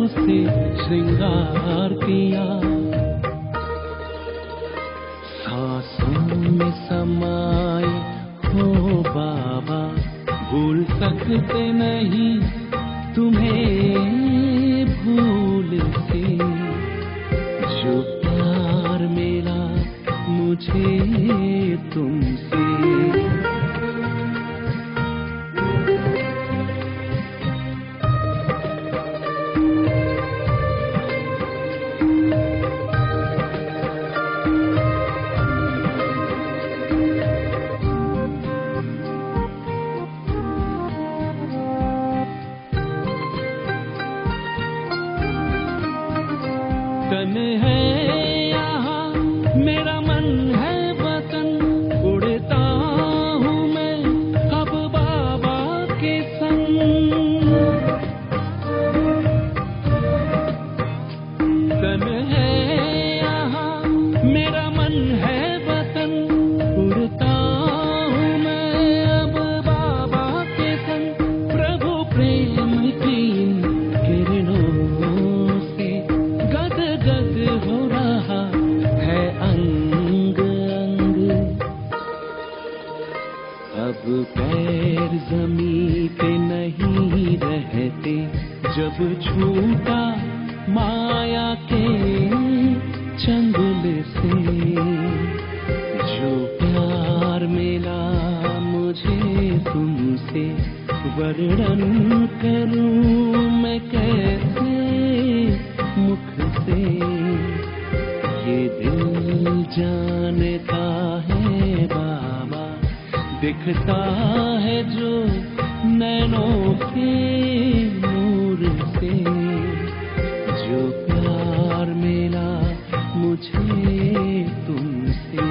से श्रृंगार किया, सांसों में समाए हो बाबा, भूल सकते नहीं तुम्हें भूल से, जो प्यार मेरा मुझे तुमसे। तन है यहाँ मेरा मन है वतन, उड़ता हूँ मैं अब बाबा के संग। तन है यहाँ मेरा मन है वतन, उड़ता हूँ मैं अब बाबा के संग। प्रभु प्रेम की किरणों से गद गद हो रहा है अंग अंग। अब पैर ज़मीं पे नहीं रहते, जब छूटा माया के चंगुल से, जो प्यार मिला मुझे तुमसे, वर्णन करूं मैं कैसे मुख से। ये दिल जानता है बाबा, दिखता है जो नैनों के नूर से, जो प्यार मिला मुझे तुमसे।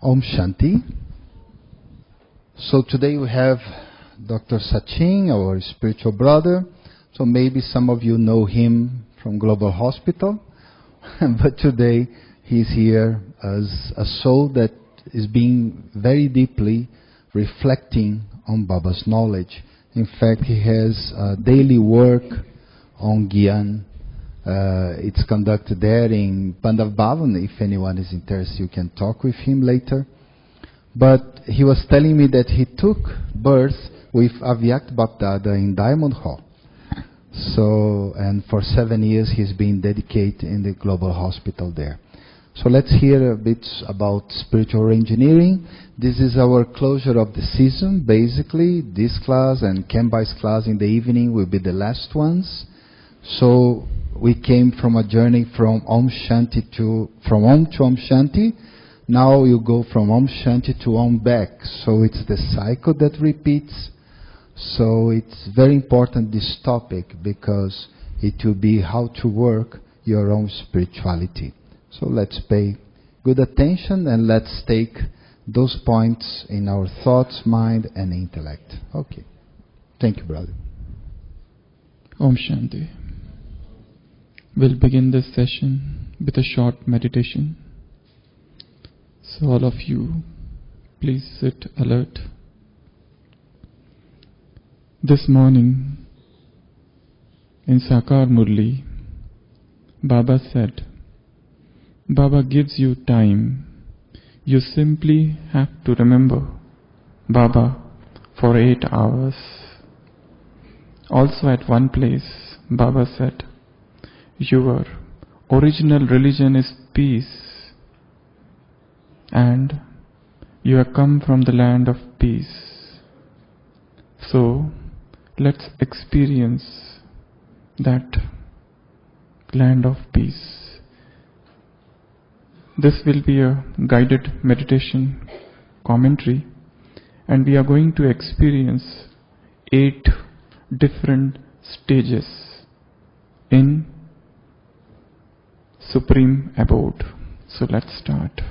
Om Shanti. So today we have Dr. Sachin, our spiritual brother. So maybe some of you know him from Global Hospital. But today he's here as a soul that is being very deeply reflecting on Baba's knowledge. In fact, he has a daily work on Gyan. It's conducted there in Pandav Bhavan. If anyone is interested, you can talk with him later. But he was telling me that he took birth with Avyakt Bapdada in Diamond Hall. So, and for 7 years he's been dedicated in the Global Hospital there. So let's hear a bit about spiritual engineering. This is our closure of the season. Basically, this class and Kembai's class in the evening will be the last ones. So we came from a journey from Om to Om Shanti. Now you go from Om Shanti to Om back. So it's the cycle that repeats. So it's very important, this topic, because it will be how to work your own spirituality. So let's pay good attention and let's take those points in our thoughts, mind and intellect. Okay. Thank you, brother. Om Shanti. We'll begin this session with a short meditation. So all of you, please sit alert. This morning, in Sakar Murli, Baba said, Baba gives you time. You simply have to remember Baba for 8 hours. Also at one place, Baba said, your original religion is peace, and you have come from the land of peace. So, let's experience that land of peace. This will be a guided meditation commentary, and we are going to experience 8 different stages in Supreme Abode. So let's start.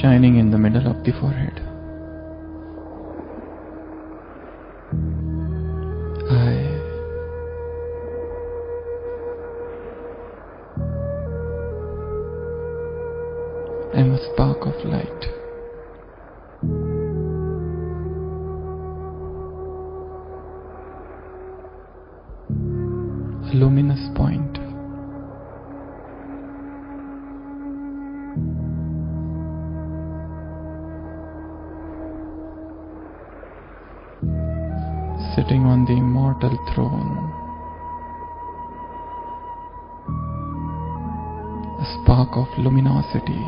Shining in the middle of the forehead. luminous point. Sitting on the immortal throne, a spark of luminosity.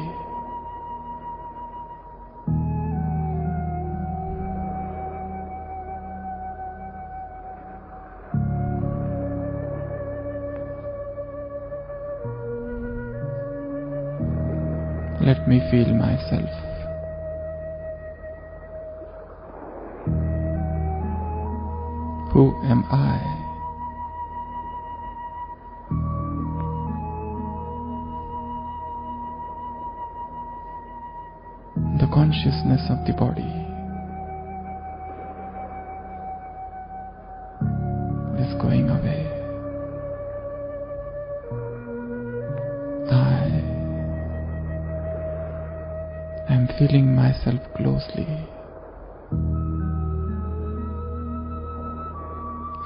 Let me feel myself. Who am I? The consciousness of the body is going away. I am feeling myself closely.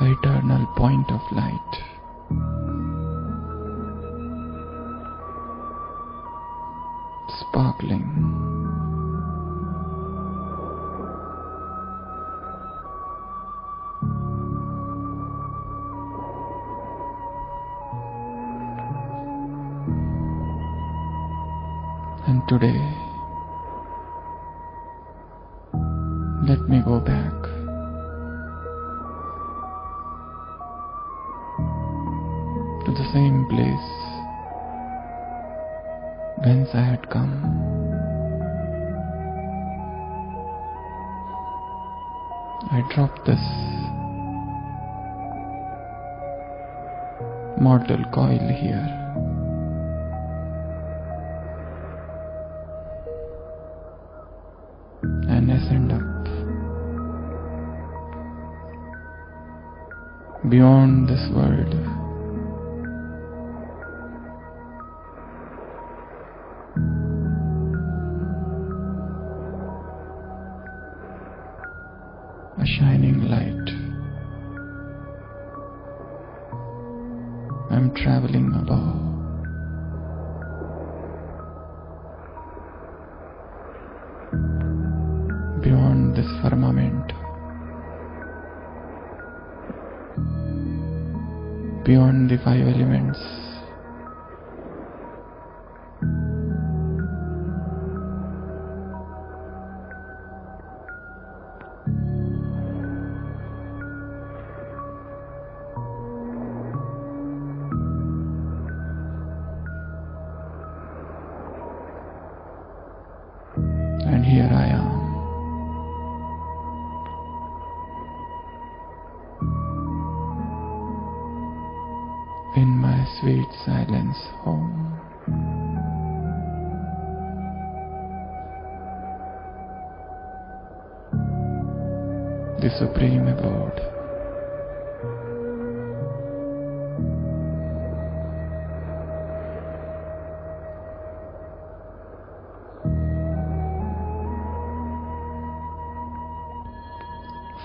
Eternal point of light. Sparkling. And today, let me go back to the same place whence I had come. I drop this mortal coil here. And ascend up beyond this world. A shining light. I'm traveling above. Beyond this firmament. Beyond the five elements. And here I am. In my sweet silence home. The supreme abode.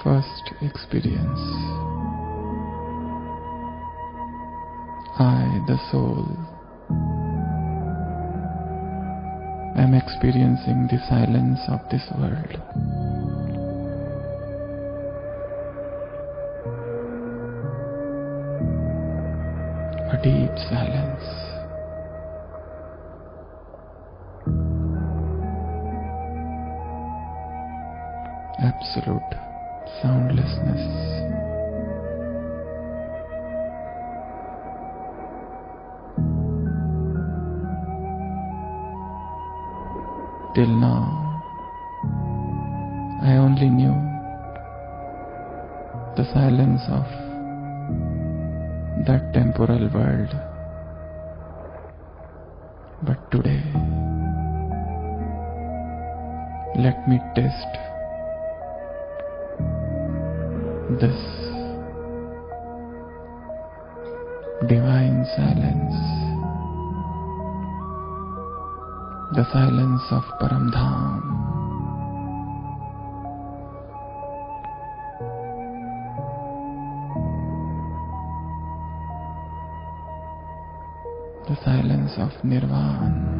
First experience. I, the soul, am experiencing the silence of this world. A deep silence. Absolute soundlessness. Till now, I only knew the silence of that temporal world. But today, let me test this divine silence. The silence of Paramdham. the silence of Nirvana.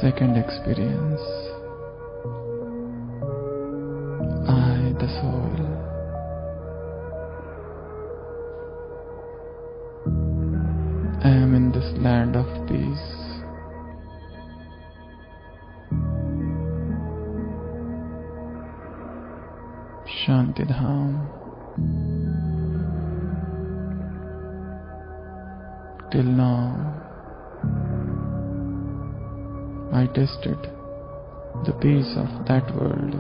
Second experience, I, the soul, am in this land of peace. Shantidham. Till now, I tasted the peace of that world.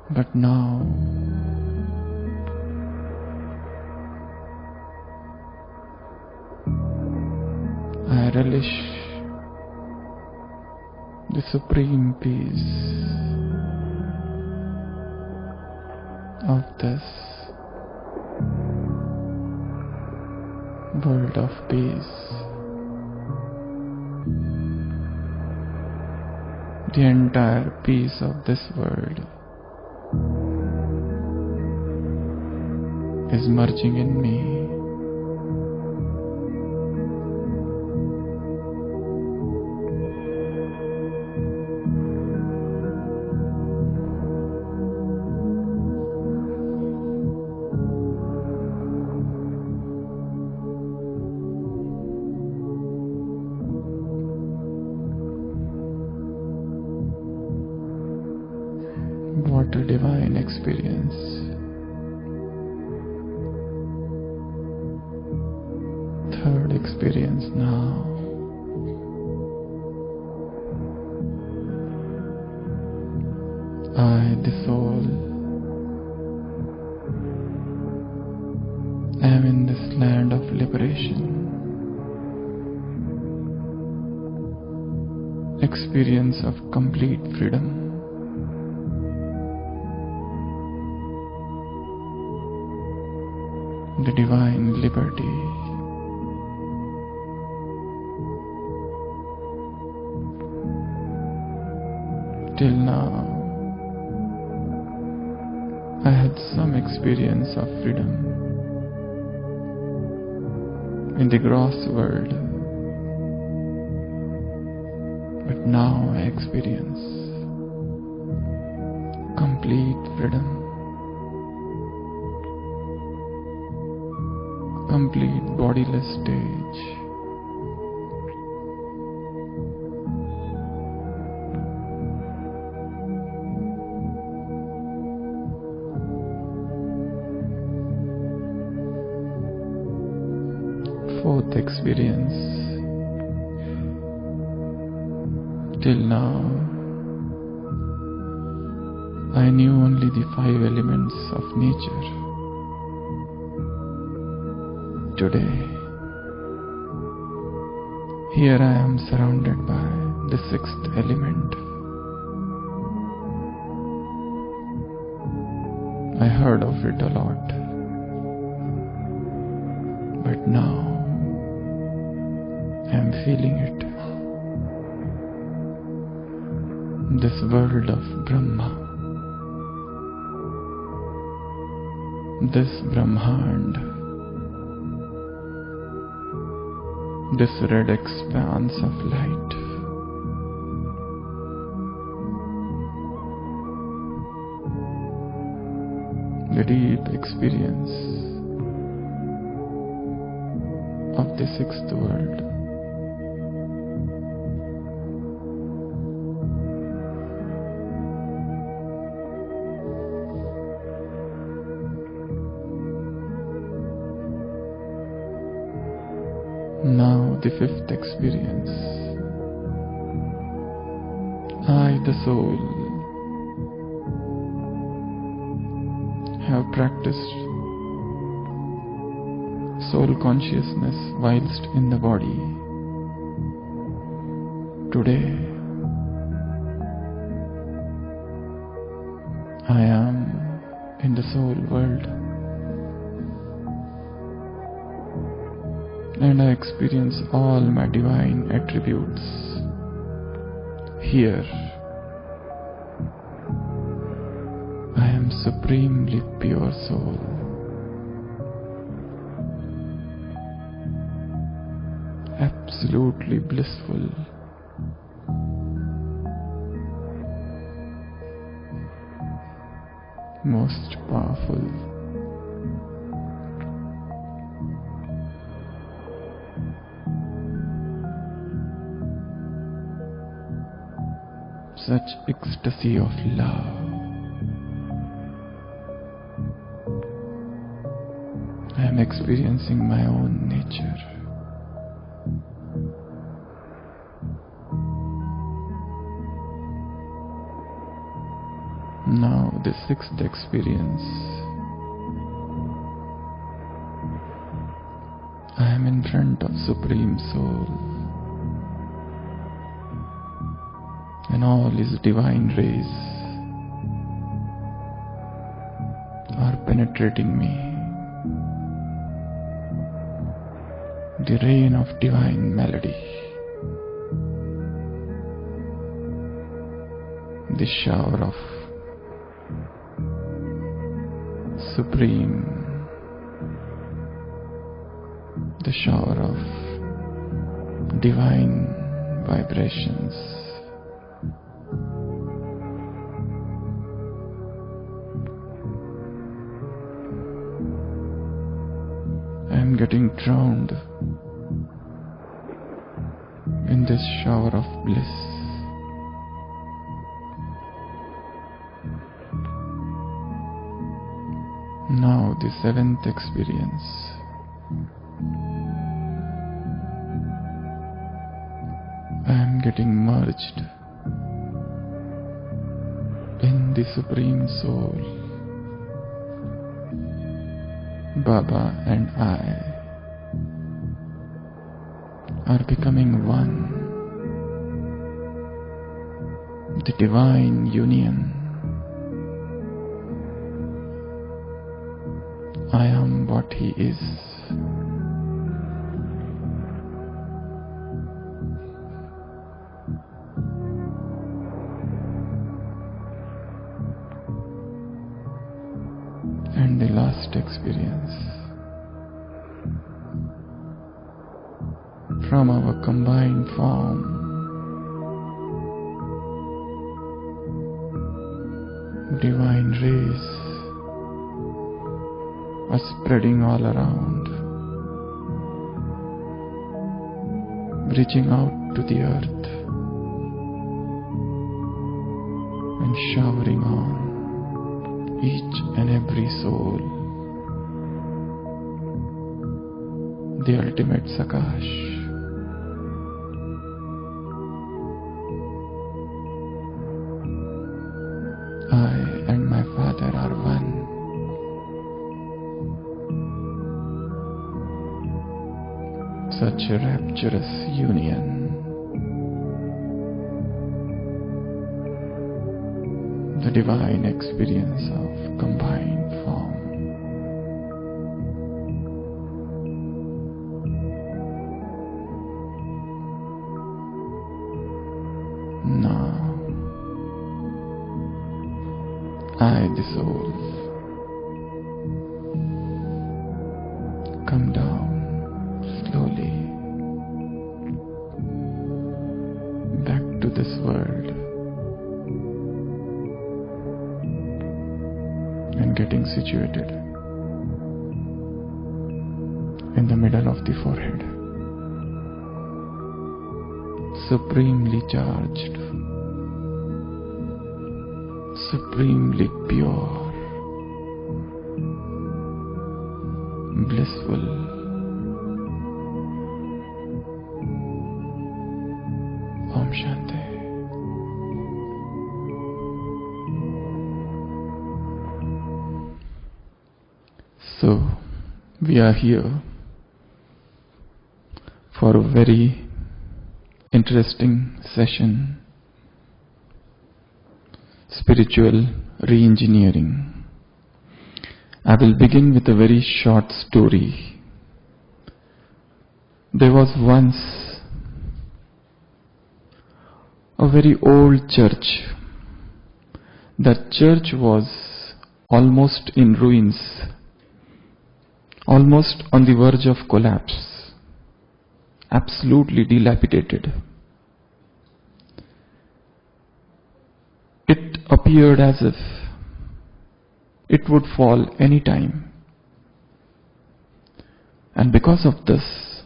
But now, I relish the supreme peace of this world of peace. The entire peace of this world is merging in me. What a divine experience. Third experience now. I, the soul, am in this land of liberation. Experience of complete freedom. The divine liberty. Till now, I had some experience of freedom in the gross world, but now I experience complete freedom. Complete bodiless stage. Fourth experience. Till now, I knew only the 5 elements of nature. Today, here I am surrounded by the 6th element. I heard of it a lot, but now I am feeling it. This world of Brahma, this Brahmand, this red expanse of light, the deep experience of the 6th world. Now the 5th experience. I, the soul, have practiced soul consciousness whilst in the body. Today, I am soul world, and I experience all my divine attributes here. I am supremely pure soul. Absolutely blissful. Most powerful. Such ecstasy of love. I am experiencing my own nature. Now the sixth experience. I am in front of Supreme Soul, and all His divine rays are penetrating me. The rain of divine melody, the shower of supreme, the shower of divine vibrations. I am getting drowned in this shower of bliss. Now the seventh experience. I am getting merged in the Supreme Soul. Baba and I are becoming one. The divine union. I am what He is. And the last experience. From our combined form, divine rays are spreading all around, reaching out to the earth and showering on each and every soul, the ultimate Sakash. I and my Father are one. Such a rapturous union. The divine experience of combined form. Now, I, the soul, come down slowly back to this world and getting situated in the middle of the forehead, supremely charged, supremely pure, blissful. Om Shanti. So, we are here for a very interesting session, spiritual reengineering. I will begin with a very short story. There was once a very old church. That church was almost in ruins, almost on the verge of collapse, absolutely dilapidated. It appeared as if it would fall any time. And because of this,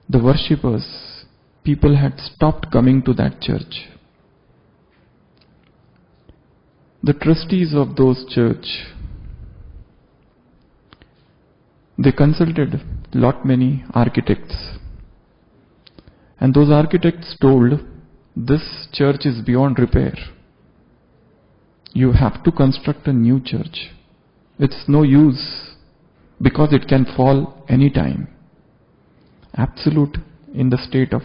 the worshippers, people had stopped coming to that church. The trustees of those church, they consulted many architects. And those architects told, this church is beyond repair. You have to construct a new church. It's no use because it can fall any time. Absolute in the state of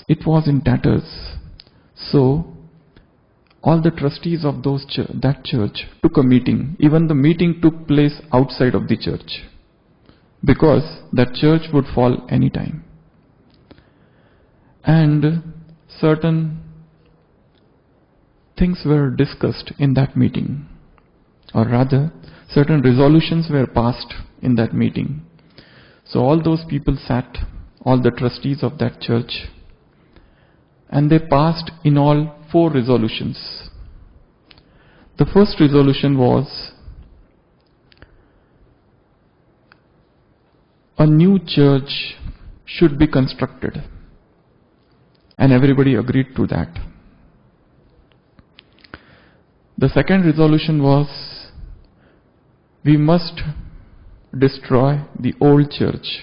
it was in tatters. So all the trustees of that church took a meeting. Even the meeting took place outside of the church because that church would fall any time. And certain things were discussed in that meeting, or rather, certain resolutions were passed in that meeting. So all those people sat, all the trustees of that church, and they passed in all 4 resolutions. The first resolution was a new church should be constructed. And everybody agreed to that. The second resolution was, we must destroy the old church.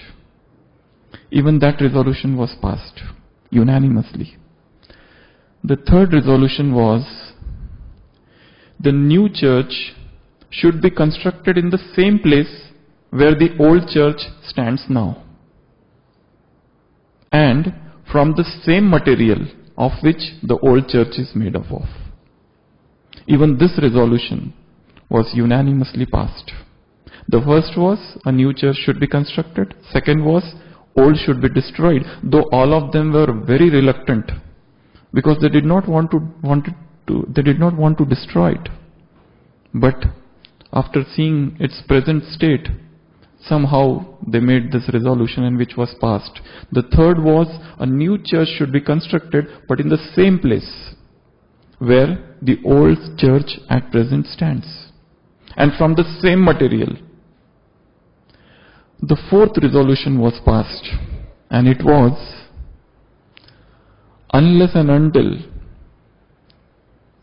Even that resolution was passed unanimously. The third resolution was, the new church should be constructed in the same place where the old church stands now, and from the same material of which the old church is made up of. Even this resolution was unanimously passed. The first was, a new church should be constructed. Second was, old should be destroyed, though all of them were very reluctant because they did not want to destroy it. But after seeing its present state, somehow they made this resolution, and which was passed. The third was, a new church should be constructed, but in the same place where the old church at present stands, and from the same material. The fourth resolution was passed, and it was, unless and until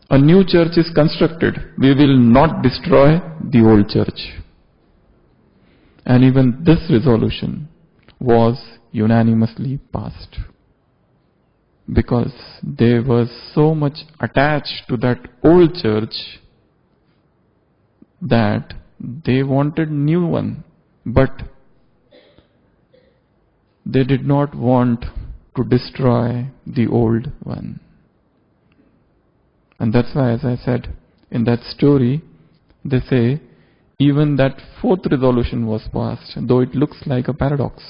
a new church is constructed, we will not destroy the old church. And even this resolution was unanimously passed because they were so much attached to that old church that they wanted new one, but they did not want to destroy the old one. And that's why, as I said in that story, they say, even that fourth resolution was passed, though it looks like a paradox.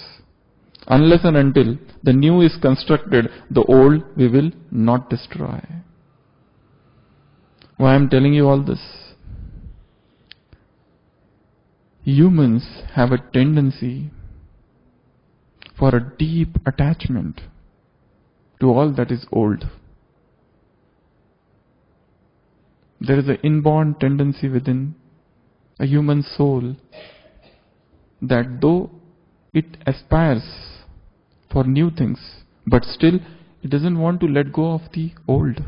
Unless and until the new is constructed, the old we will not destroy. Why I am telling you all this? Humans have a tendency for a deep attachment to all that is old. There is an inborn tendency within a human soul that though it aspires for new things, but still it doesn't want to let go of the old.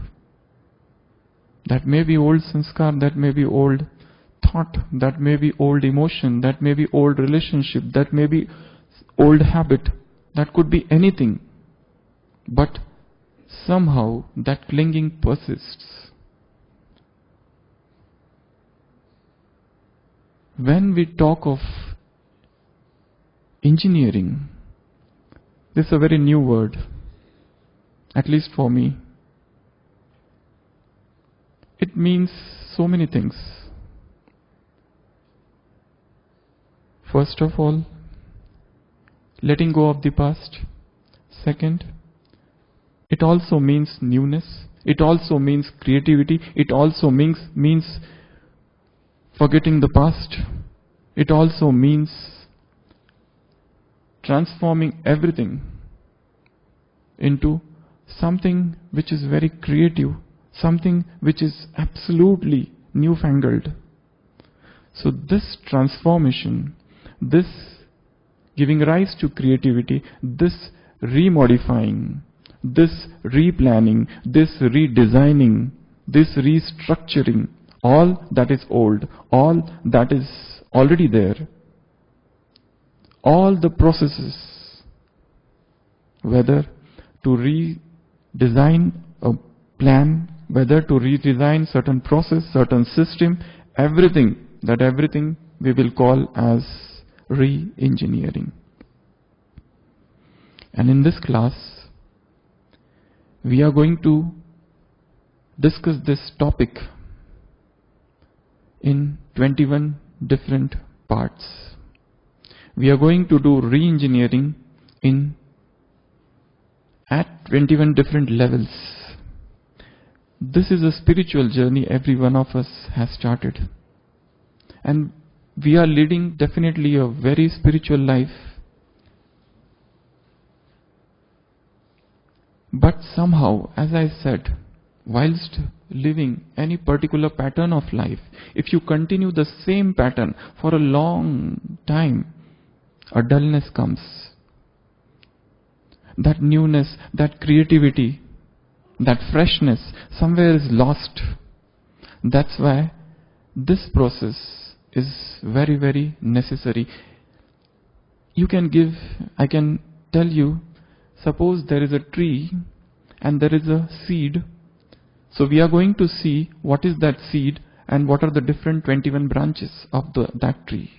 That may be old sanskar, that may be old thought, that may be old emotion, that may be old relationship, that may be old habit, that could be anything. But somehow that clinging persists. When we talk of engineering, this is a very new word, at least for me. it means so many things. First of all, letting go of the past. Second, it also means newness. It also means creativity. It also means forgetting the past. It also means transforming everything into something which is very creative, something which is absolutely newfangled. So this transformation, this giving rise to creativity, this remodifying, this replanning, this redesigning, this restructuring, all that is old, all that is already there, all the processes, whether to redesign a plan, whether to redesign certain process, certain system, everything we will call as re-engineering. And in this class, we are going to discuss this topic in 21 different parts. We are going to do re-engineering at 21 different levels. This is a spiritual journey every one of us has started. And we are leading definitely a very spiritual life. But somehow, as I said, whilst living any particular pattern of life, if you continue the same pattern for a long time, a dullness comes. That newness, that creativity, that freshness somewhere is lost. That's why this process is very, very necessary. I can tell you, suppose there is a tree and there is a seed. So we are going to see what is that seed and what are the different 21 branches of that tree.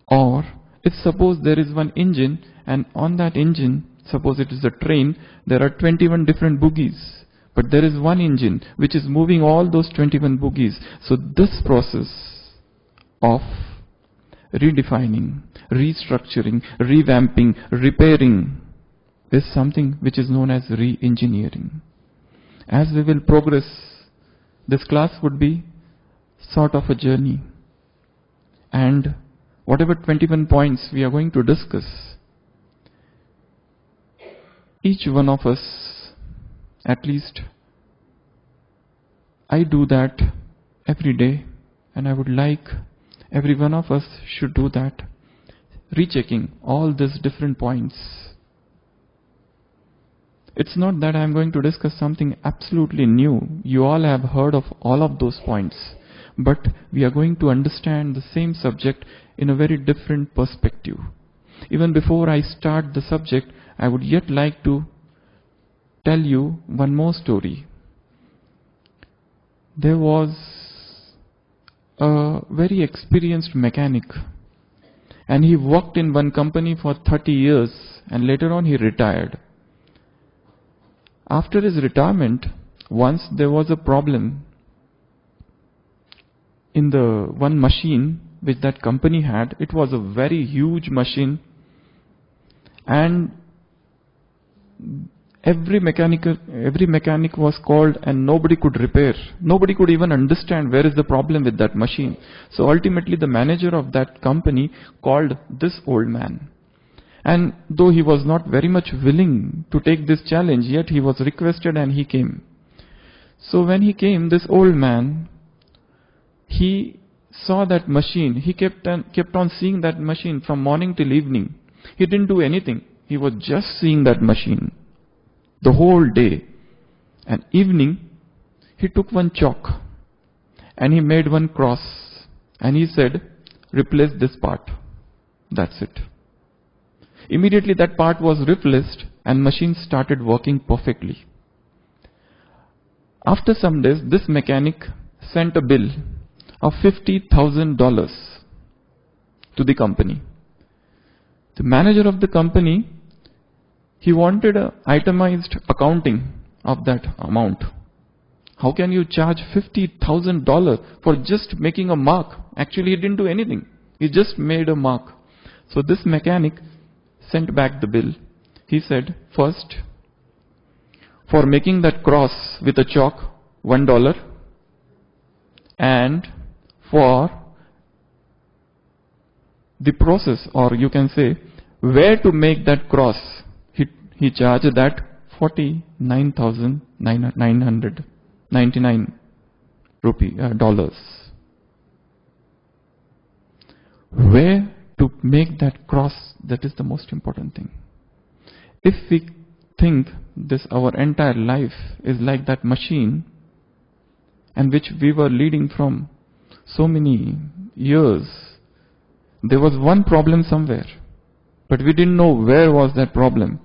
Or if suppose there is one engine and on that engine, suppose it is a train, there are 21 different bogies. But there is one engine which is moving all those 21 bogies. So this process of redefining, restructuring, revamping, repairing is something which is known as re-engineering. As we will progress, this class would be sort of a journey. And whatever 21 points we are going to discuss, each one of us, at least I do that every day, and I would like every one of us should do that, rechecking all these different points. It's not that I am going to discuss something absolutely new. You all have heard of all of those points. But we are going to understand the same subject in a very different perspective. Even before I start the subject, I would yet like to tell you one more story. There was a very experienced mechanic, and he worked in one company for 30 years, and later on he retired. After his retirement, once there was a problem in the one machine which that company had. It was a very huge machine, and every mechanic was called and nobody could repair. Nobody could even understand where is the problem with that machine. So ultimately the manager of that company called this old man. And though he was not very much willing to take this challenge, yet he was requested and he came. So when he came, this old man, he saw that machine. He kept on seeing that machine from morning till evening. He didn't do anything. He was just seeing that machine the whole day. And evening, he took one chalk and he made one cross and he said, replace this part. That's it. Immediately that part was replaced and machine started working perfectly. After some days, this mechanic sent a bill of $50,000 to the company. The manager of the company, he wanted an itemized accounting of that amount. How can you charge $50,000 for just making a mark? Actually, he didn't do anything. He just made a mark. So this mechanic sent back the bill. He said, first, for making that cross with a chalk, $1. And for the process, or you can say, where to make that cross, he charged that $49,999 dollars. Where to make that cross, that is the most important thing. If we think this our entire life is like that machine, and which we were leading from so many years, there was one problem somewhere, but we didn't know where was that problem.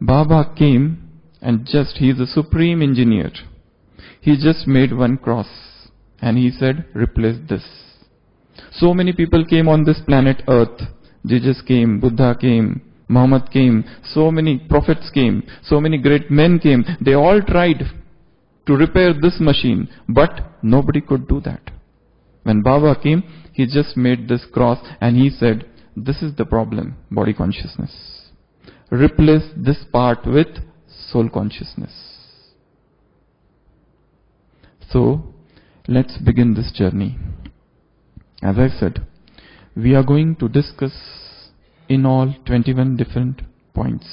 Baba came and he is a supreme engineer. He just made one cross and he said, replace this. So many people came on this planet Earth. Jesus came, Buddha came, Muhammad came, so many prophets came, so many great men came. They all tried to repair this machine, but nobody could do that. When Baba came, he just made this cross and he said, this is the problem, body consciousness. Replace this part with soul consciousness. So, let's begin this journey. As I said, we are going to discuss in all 21 different points,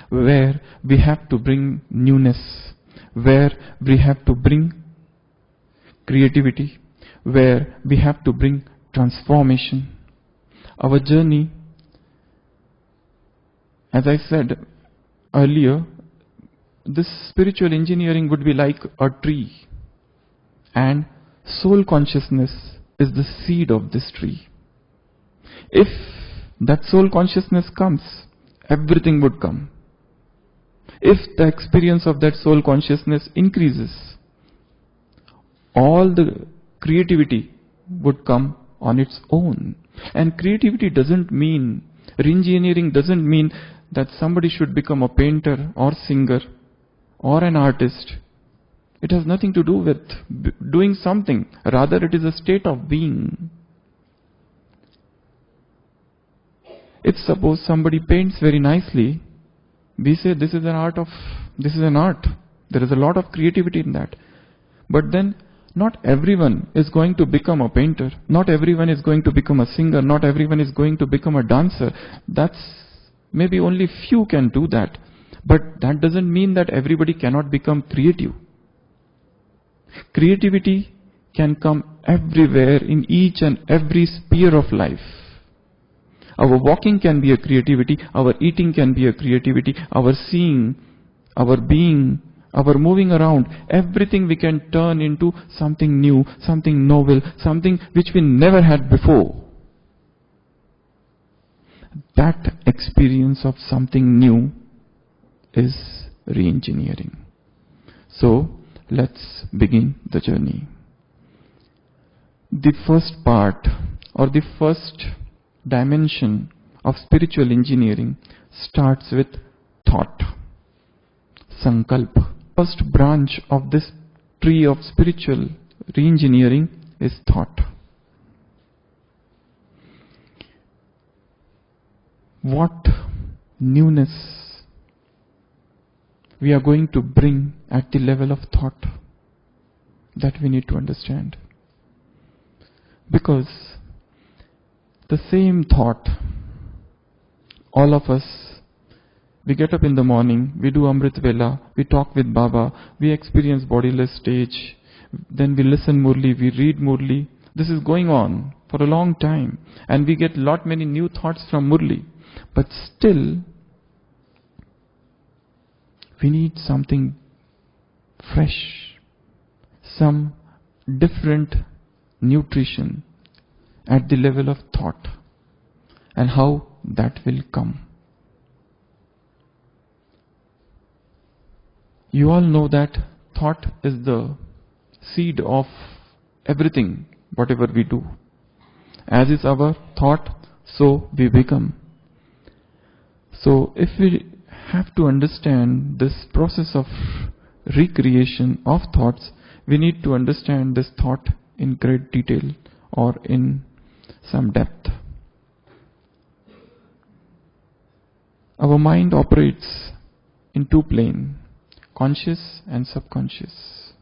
where we have to bring newness, where we have to bring creativity, where we have to bring transformation. Our journey, as I said earlier, this spiritual engineering would be like a tree, and soul consciousness is the seed of this tree. If that soul consciousness comes, everything would come. If the experience of that soul consciousness increases, all the creativity would come on its own. And creativity doesn't mean, reengineering doesn't mean that somebody should become a painter or singer or an artist. It has nothing to do with doing something. Rather, it is a state of being. If suppose somebody paints very nicely, we say this is an art. There is a lot of creativity in that. But then, not everyone is going to become a painter. Not everyone is going to become a singer. Not everyone is going to become a dancer. That's maybe only few can do that. But that doesn't mean that everybody cannot become creative. Creativity can come everywhere in each and every sphere of life. Our walking can be a creativity, our eating can be a creativity, our seeing, our being, our moving around, everything we can turn into something new, something novel, something which we never had before. That experience of something new is reengineering. So, let's begin the journey. The first part, or the first dimension of spiritual engineering, starts with thought, sankalpa. First branch of this tree of spiritual reengineering is thought. What newness we are going to bring at the level of thought, that we need to understand. Because the same thought, all of us, we get up in the morning, we do Amrit Vela, we talk with Baba, we experience bodiless stage, then we listen Murli, we read Murli. This is going on for a long time, and we get many new thoughts from Murli. But still, we need something fresh, some different nutrition at the level of thought, and how that will come. You all know that thought is the seed of everything, whatever we do. As is our thought, so we become. So if we have to understand this process of recreation of thoughts, we need to understand this thought in great detail or in some depth. Our mind operates in two planes, conscious and subconscious.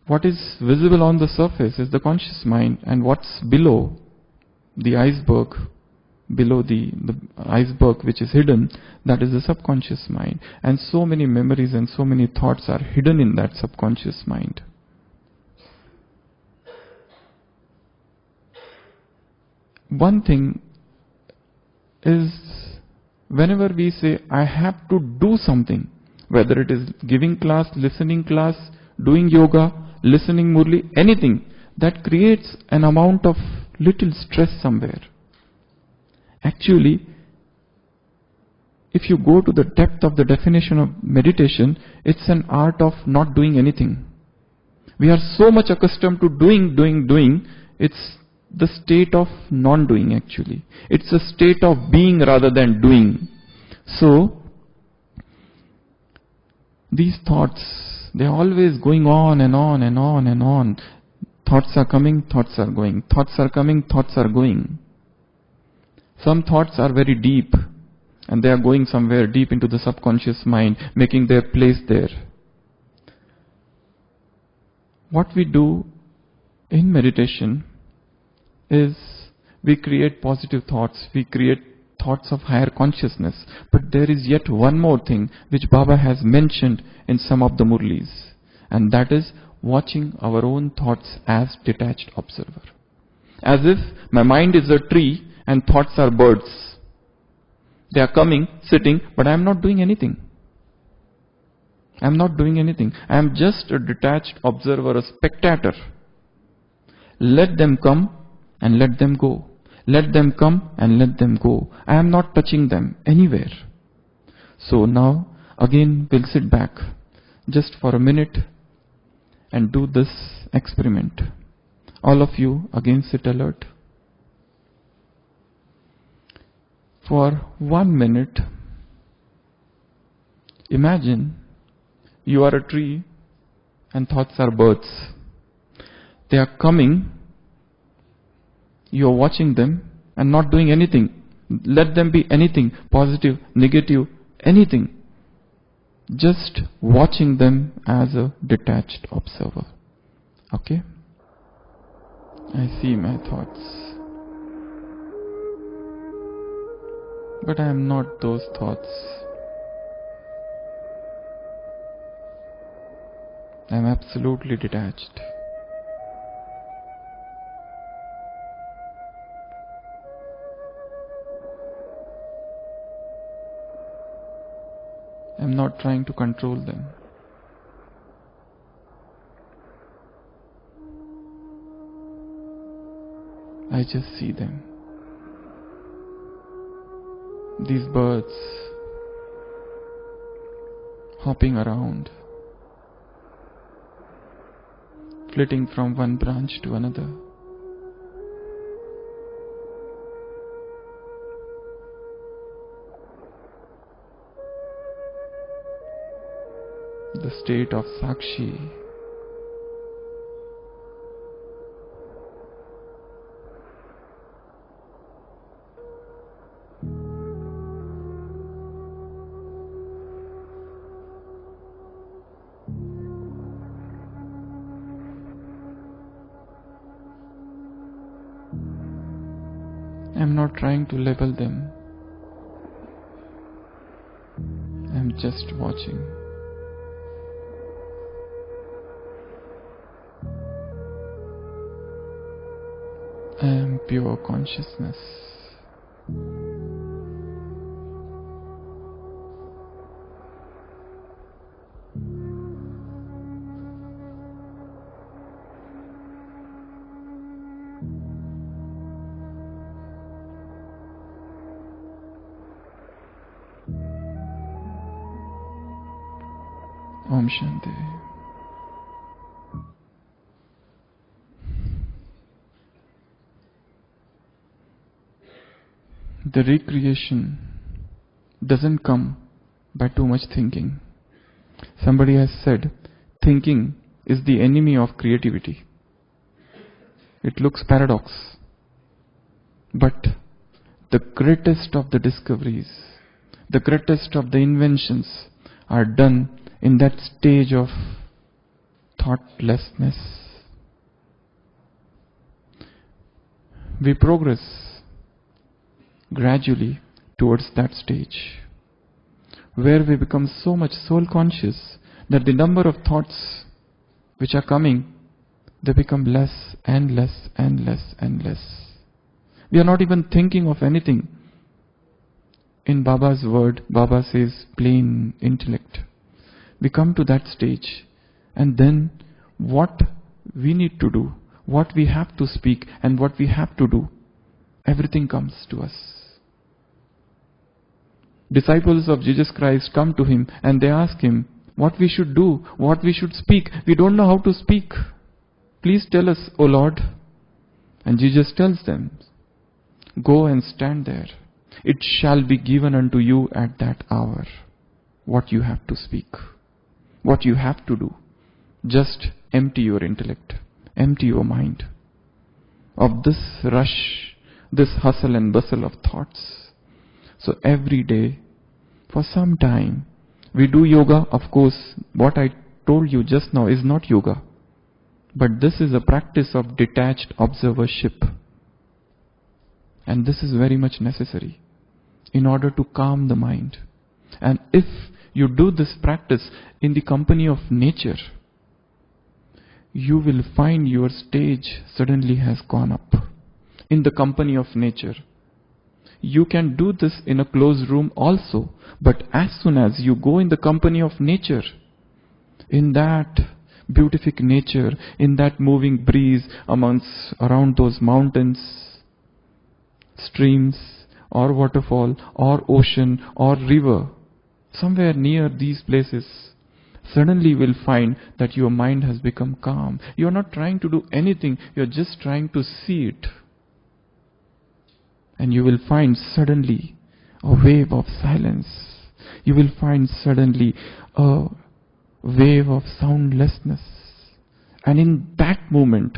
What is visible on the surface is the conscious mind, and what's below the iceberg, below the iceberg which is hidden, that is the subconscious mind. And so many memories and so many thoughts are hidden in that subconscious mind. One thing is, whenever we say, I have to do something, whether it is giving class, listening class, doing yoga, listening Murli, anything, that creates an amount of little stress somewhere. Actually, if you go to the depth of the definition of meditation, it's an art of not doing anything. We are so much accustomed to doing, it's the state of non-doing actually. It's a state of being rather than doing. So, these thoughts, they're always going on and on and on and on. Thoughts are coming, thoughts are going. Thoughts are coming, thoughts are going. Some thoughts are very deep, and they are going somewhere deep into the subconscious mind, making their place there. What we do in meditation is we create positive thoughts, we create thoughts of higher consciousness. But there is yet one more thing which Baba has mentioned in some of the Murlis, and that is watching our own thoughts as detached observer. As if my mind is a tree and thoughts are birds. They are coming, sitting, but I am not doing anything. I am not doing anything. I am just a detached observer, a spectator. Let them come and let them go. Let them come and let them go. I am not touching them anywhere. So now, again, we'll sit back just for a minute and do this experiment. All of you, again, sit alert. For 1 minute, imagine you are a tree and thoughts are birds. They are coming, you are watching them and not doing anything. Let them be anything, positive, negative, anything. Just watching them as a detached observer. Okay? I see my thoughts. But I am not those thoughts. I am absolutely detached. I am not trying to control them. I just see them. These birds hopping around, flitting from one branch to another. The state of Sakshi. I am not trying to label them. I am just watching. I am pure consciousness. Om Shanti. The recreation doesn't come by too much thinking. Somebody has said, thinking is the enemy of creativity. It looks paradox. But the greatest of the discoveries, the greatest of the inventions are done in that stage of thoughtlessness. We progress gradually towards that stage where we become so much soul conscious that the number of thoughts which are coming, they become less and less and less and less. We are not even thinking of anything. In Baba's word, Baba says plain intellect. We come to that stage, and then what we need to do, what we have to speak and what we have to do, everything comes to us. Disciples of Jesus Christ come to him and they ask him what we should do, what we should speak. We don't know how to speak. Please tell us, O Lord. And Jesus tells them, go and stand there. It shall be given unto you at that hour what you have to speak, what you have to do. Just empty your intellect, empty your mind of this rush, this hustle and bustle of thoughts. So every day, for some time, we do yoga. Of course, what I told you just now is not yoga. But this is a practice of detached observership. And this is very much necessary in order to calm the mind. And if you do this practice in the company of nature, you will find your stage suddenly has gone up. In the company of nature. You can do this in a closed room also, but as soon as you go in the company of nature, in that beatific nature, in that moving breeze around those mountains, streams, or waterfall, or ocean, or river, somewhere near these places, suddenly you will find that your mind has become calm. You are not trying to do anything, you are just trying to see it. And you will find suddenly a wave of silence. You will find suddenly a wave of soundlessness. And in that moment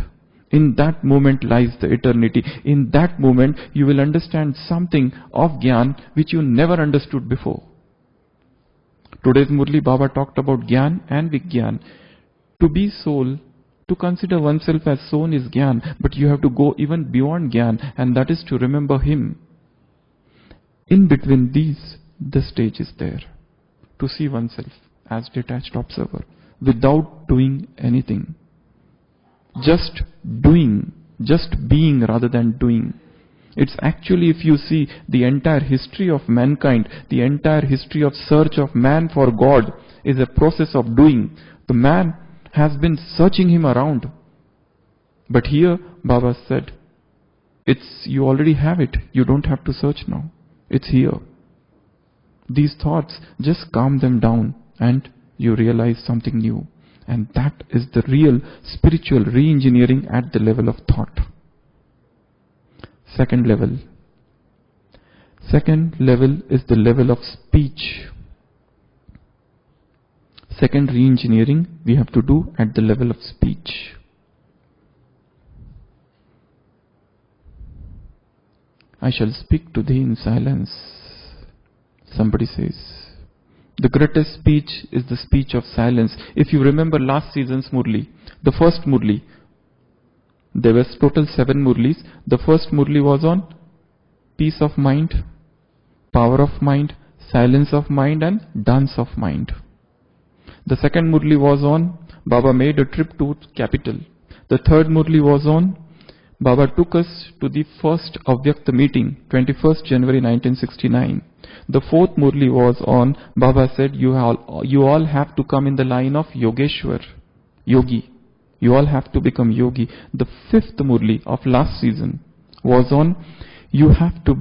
lies the eternity. In that moment, you will understand something of Gyan which you never understood before. Today's Murli Baba talked about Gyan and Vigyan. To be soul, to consider oneself as soul is Gyan, but you have to go even beyond Gyan, and that is to remember Him. In between these, the stage is there. To see oneself as detached observer, without doing anything. Just doing, just being rather than doing. It's actually, if you see the entire history of mankind, the entire history of search of man for God is a process of doing. The man has been searching him around. But here, Baba said, you already have it. You don't have to search now. It's here. These thoughts, just calm them down and you realize something new. And that is the real spiritual re-engineering at the level of thought. Second level. Second level is the level of speech. Second re-engineering we have to do at the level of speech. I shall speak to thee in silence. Somebody says. The greatest speech is the speech of silence. If you remember last season's Murli, the first Murli, there was total 7 Murlis. The first Murli was on peace of mind, power of mind, silence of mind and dance of mind. The second Murli was on Baba made a trip to capital. The third Murli was on Baba took us to the first Avyakta meeting, 21st January 1969. The fourth Murli was on Baba said you all have to come in the line of Yogeshwar, Yogi. You all have to become Yogi. The fifth Murli of last season was on you have to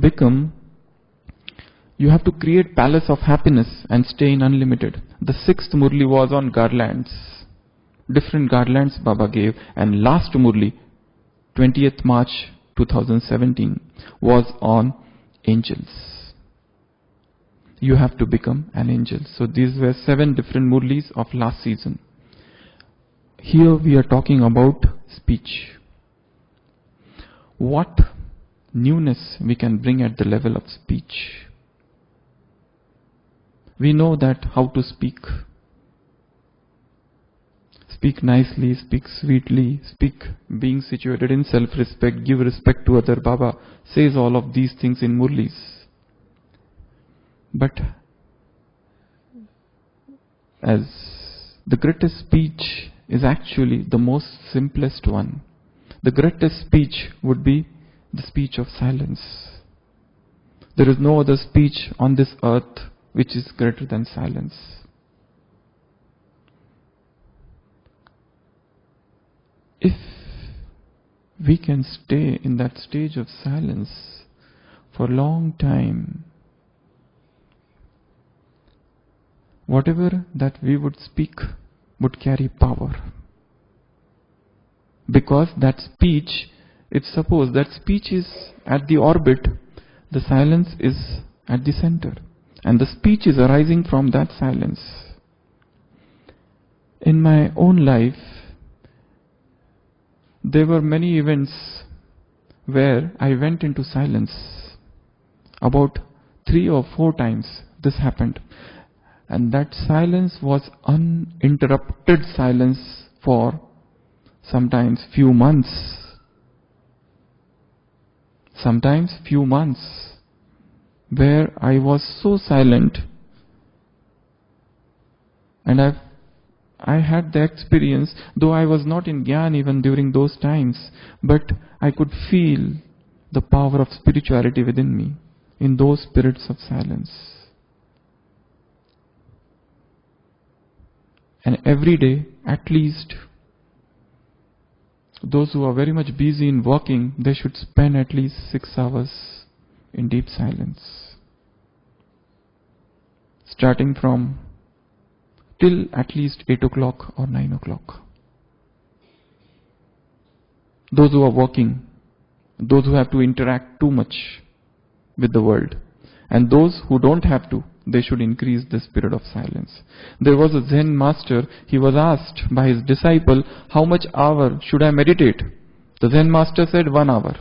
create palace of happiness and stay in unlimited. The sixth Murli was on garlands. Different garlands Baba gave. And last Murli, 20th March 2017, was on angels. You have to become an angel. So these were 7 different Murlis of last season. here we are talking about speech. What newness we can bring at the level of speech. We know that how to speak. Speak nicely, speak sweetly, speak being situated in self-respect, give respect to other. Baba says all of these things in Murlis. But as the greatest speech is actually the most simplest one. The greatest speech would be the speech of silence. There is no other speech on this earth which is greater than silence. If we can stay in that stage of silence for a long time, whatever that we would speak would carry power. Because that speech, if suppose that speech is at the orbit, the silence is at the center. And the speech is arising from that silence. In my own life, there were many events where I went into silence. About 3 or 4 times this happened. And that silence was uninterrupted silence for sometimes few months. Sometimes few months where I was so silent. And I had the experience, though I was not in Gyan even during those times, but I could feel the power of spirituality within me in those periods of silence. And every day, at least, those who are very much busy in working, they should spend at least 6 hours in deep silence. Starting from till at least 8 o'clock or 9 o'clock. Those who are working, those who have to interact too much with the world, and those who don't have to, they should increase this period of silence. There was a Zen master, he was asked by his disciple, how much hour should I meditate? The Zen master said 1 hour.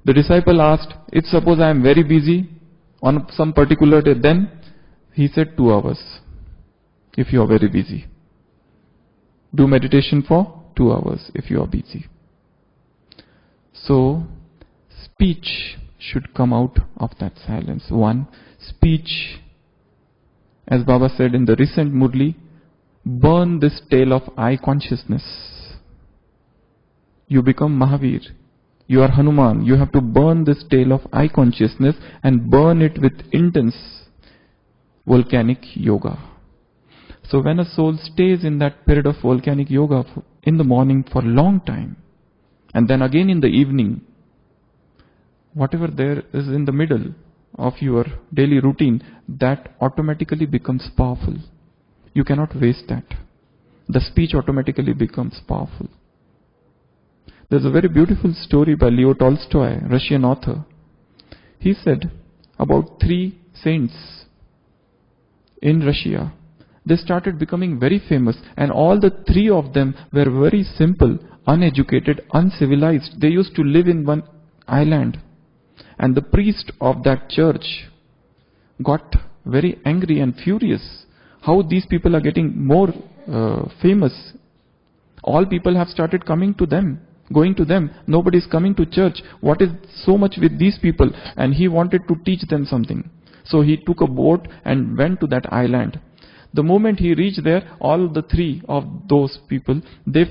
The disciple asked, if suppose I am very busy on some particular day, then he said 2 hours. If you are very busy, do meditation for 2 hours if you are busy. So, speech should come out of that silence. 1, speech, as Baba said in the recent Murli, burn this tail of I consciousness. You become Mahavir. You are Hanuman. You have to burn this tail of I consciousness and burn it with intense volcanic yoga. So when a soul stays in that period of volcanic yoga in the morning for a long time, and then again in the evening, whatever there is in the middle of your daily routine, that automatically becomes powerful. You cannot waste that. The speech automatically becomes powerful. There's a very beautiful story by Leo Tolstoy, Russian author. He said about 3 saints in Russia. They started becoming very famous, and all the 3 of them were very simple, uneducated, uncivilized. They used to live in one island. And the priest of that church got very angry and furious. How these people are getting more famous. All people have started coming to them, going to them. Nobody is coming to church. What is so much with these people? And he wanted to teach them something. So he took a boat and went to that island. The moment he reached there, all the 3 of those people, they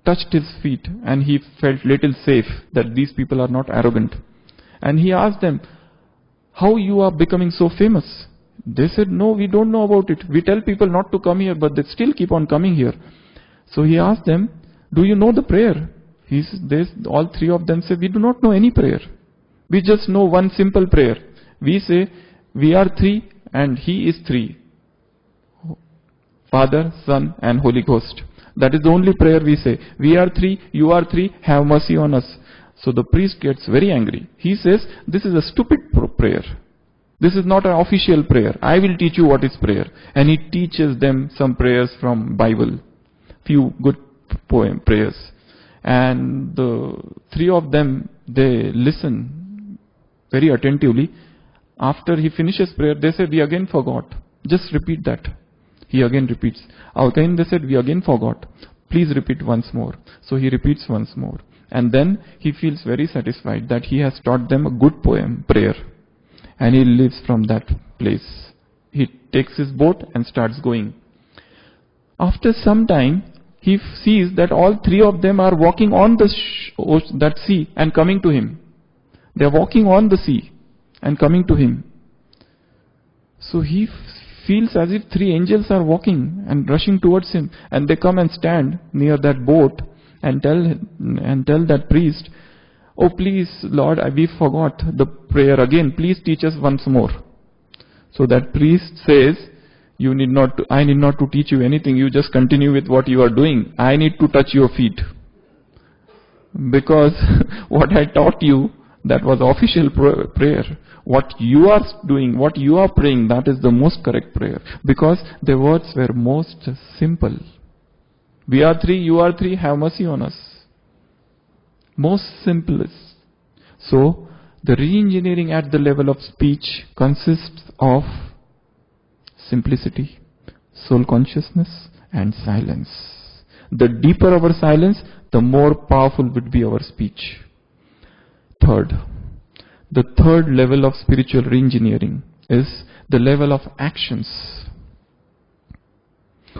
touched his feet, and he felt little safe that these people are not arrogant. And he asked them, how you are becoming so famous? They said, no, we don't know about it. We tell people not to come here, but they still keep on coming here. So he asked them, do you know the prayer? All 3 of them said, we do not know any prayer. We just know one simple prayer. We say, we are 3 and he is 3. Father, Son and Holy Ghost. That is the only prayer we say. We are 3, you are 3, have mercy on us. So the priest gets very angry. He says, this is a stupid prayer. This is not an official prayer. I will teach you what is prayer. And he teaches them some prayers from Bible. few good prayers. And the three of them, they listen very attentively. After he finishes prayer, they say, we again forgot. Just repeat that. He again repeats. Again they said, we again forgot. Please repeat once more. So he repeats once more. And then he feels very satisfied that he has taught them a good prayer. And he leaves from that place. He takes his boat and starts going. After some time, he sees that all three of them are walking on that sea and coming to him. They are walking on the sea and coming to him. So he feels as if three angels are walking and rushing towards him, and they come and stand near that boat and tell that priest, oh please Lord, we forgot the prayer again, please teach us once more. So that priest says, I need not to teach you anything, you just continue with what you are doing. I need to touch your feet. Because what I taught you, that was official prayer. What you are doing, what you are praying, that is the most correct prayer. Because the words were most simple. We are three, you are three, have mercy on us. Most simplest. So, the re-engineering at the level of speech consists of simplicity, soul consciousness, and silence. The deeper our silence, the more powerful would be our speech. The third level of spiritual re-engineering is the level of actions.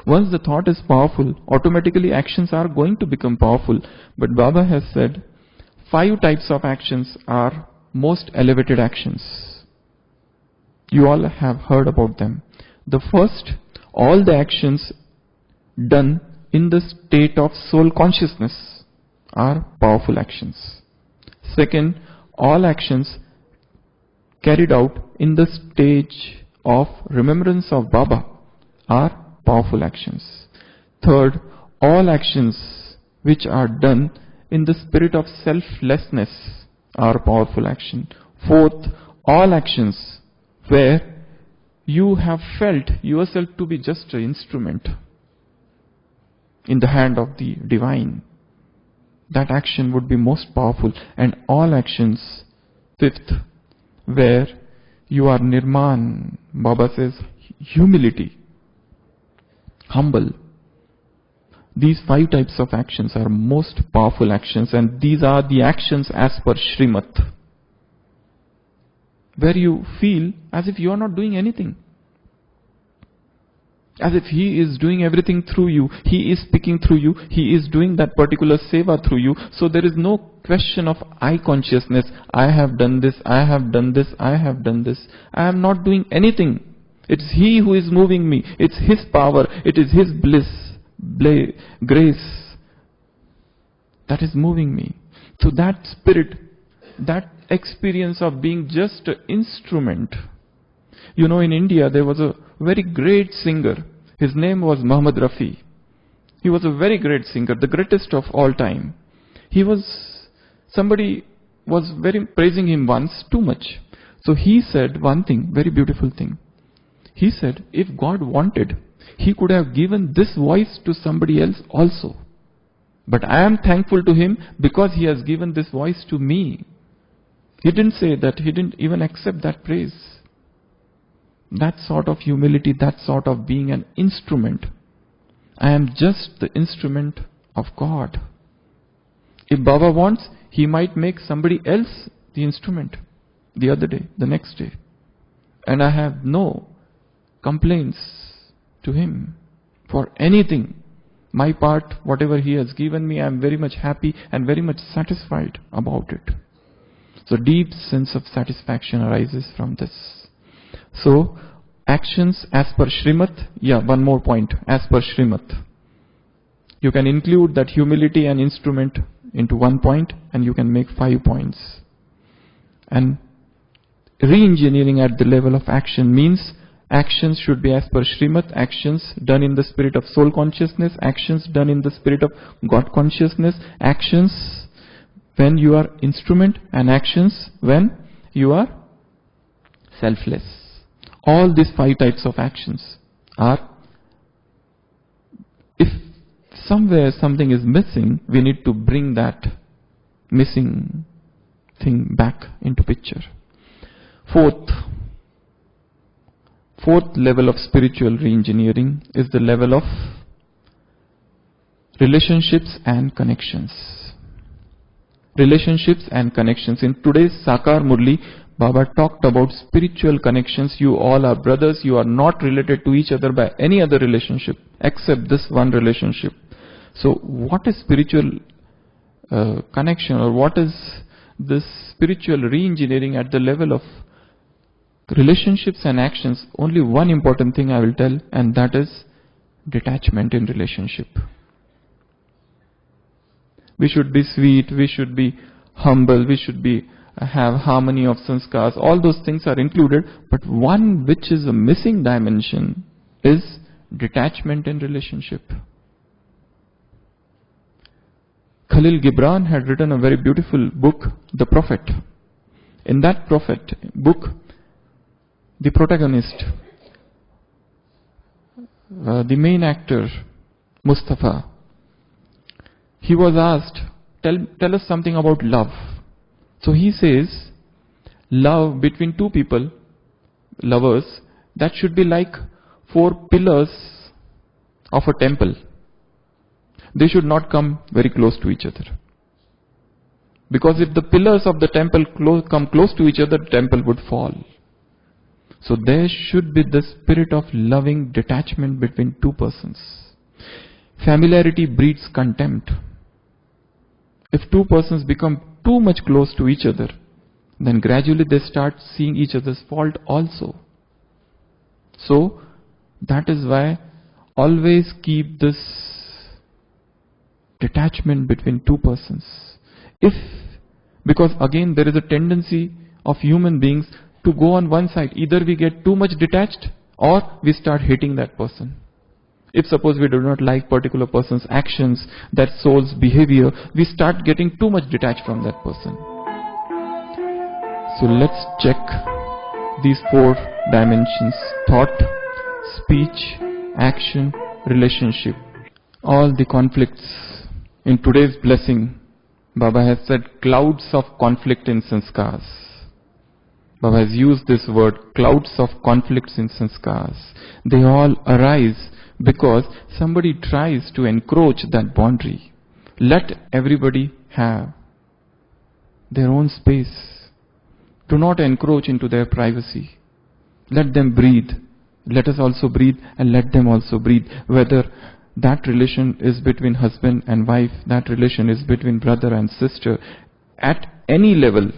Once the thought is powerful, automatically actions are going to become powerful. But Baba has said, 5 types of actions are most elevated actions. You all have heard about them. The first, all the actions done in the state of soul consciousness are powerful actions. Second, all actions carried out in the stage of remembrance of Baba are powerful actions. Third, all actions which are done in the spirit of selflessness are powerful action. Fourth, all actions where you have felt yourself to be just an instrument in the hand of the divine, that action would be most powerful. And all actions, fifth, where you are nirman, Baba says, humility, humble. These 5 types of actions are most powerful actions, and these are the actions as per Srimad, where you feel as if you are not doing anything. As if He is doing everything through you. He is speaking through you. He is doing that particular seva through you. So there is no question of I consciousness. I have done this, I have done this, I have done this. I am not doing anything. It's He who is moving me. It's His power. It is His bliss, grace that is moving me. So that spirit, that experience of being just an instrument. You know, in India there was a very great singer. His name was Muhammad Rafi. He was a very great singer, the greatest of all time. Somebody was very praising him once, too much. So he said one thing, very beautiful thing. He said, if God wanted, He could have given this voice to somebody else also. But I am thankful to Him because He has given this voice to me. He didn't say that, he didn't even accept that praise. That sort of humility, that sort of being an instrument. I am just the instrument of God. If Baba wants, He might make somebody else the instrument the other day, the next day. And I have no complaints to Him for anything. My part, whatever He has given me, I am very much happy and very much satisfied about it. So deep sense of satisfaction arises from this. So, actions as per Srimad. One more point. As per Srimad. You can include that humility and instrument into 1 point, and you can make 5 points. And re-engineering at the level of action means actions should be as per Srimad, actions done in the spirit of soul consciousness, actions done in the spirit of God consciousness, actions when you are instrument, and actions when you are selfless. All these 5 types of actions are, if somewhere something is missing, we need to bring that missing thing back into picture. Fourth level of spiritual reengineering is the level of relationships and connections. Relationships and connections. In today's Sakar Murli, Baba talked about spiritual connections. You all are brothers. You are not related to each other by any other relationship except this one relationship. So what is spiritual connection, or what is this spiritual re-engineering at the level of relationships and actions? Only one important thing I will tell, and that is detachment in relationship. We should be sweet, we should be humble, we should be have harmony of sanskars. All those things are included, but one which is a missing dimension is detachment in relationship. Khalil Gibran had written a very beautiful book, The Prophet. In that book, the protagonist, the main actor, Mustafa, he was asked, tell us something about love. So he says, love between two people, lovers, that should be like 4 pillars of a temple. They should not come very close to each other. Because if the pillars of the temple come close to each other, the temple would fall. So there should be the spirit of loving detachment between two persons. Familiarity breeds contempt. If two persons become too much close to each other, then gradually they start seeing each other's fault also. So that is why always keep this detachment between two persons. Because again there is a tendency of human beings to go on one side. Either we get too much detached or we start hating that person. If suppose we do not like particular person's actions, that soul's behavior, we start getting too much detached from that person. So let's check these 4 dimensions: thought, speech, action, relationship. All the conflicts. In today's blessing, Baba has said clouds of conflict in sanskars. Baba has used this word, clouds of conflicts in sanskars. They all arise because somebody tries to encroach that boundary. Let everybody have their own space. Do not encroach into their privacy. Let them breathe. Let us also breathe, and let them also breathe. Whether that relation is between husband and wife, that relation is between brother and sister, at any level,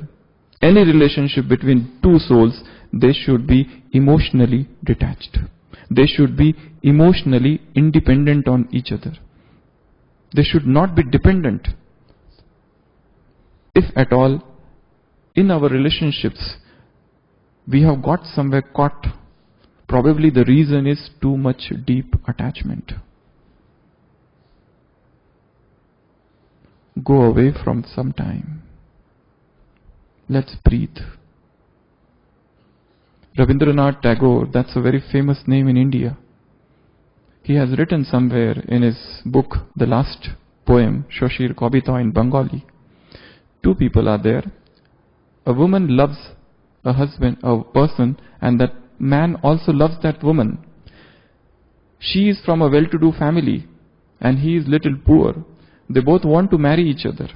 any relationship between two souls, they should be emotionally detached. They should be emotionally independent on each other. They should not be dependent. If at all, in our relationships, we have got somewhere caught, probably the reason is too much deep attachment. Go away from some time. Let's breathe. Rabindranath Tagore, that's a very famous name in India. He has written somewhere in his book, the last poem, Shoshir Kobita in Bengali. 2 people are there. A woman loves a husband, a person, and that man also loves that woman. She is from a well-to-do family and he is little poor. They both want to marry each other.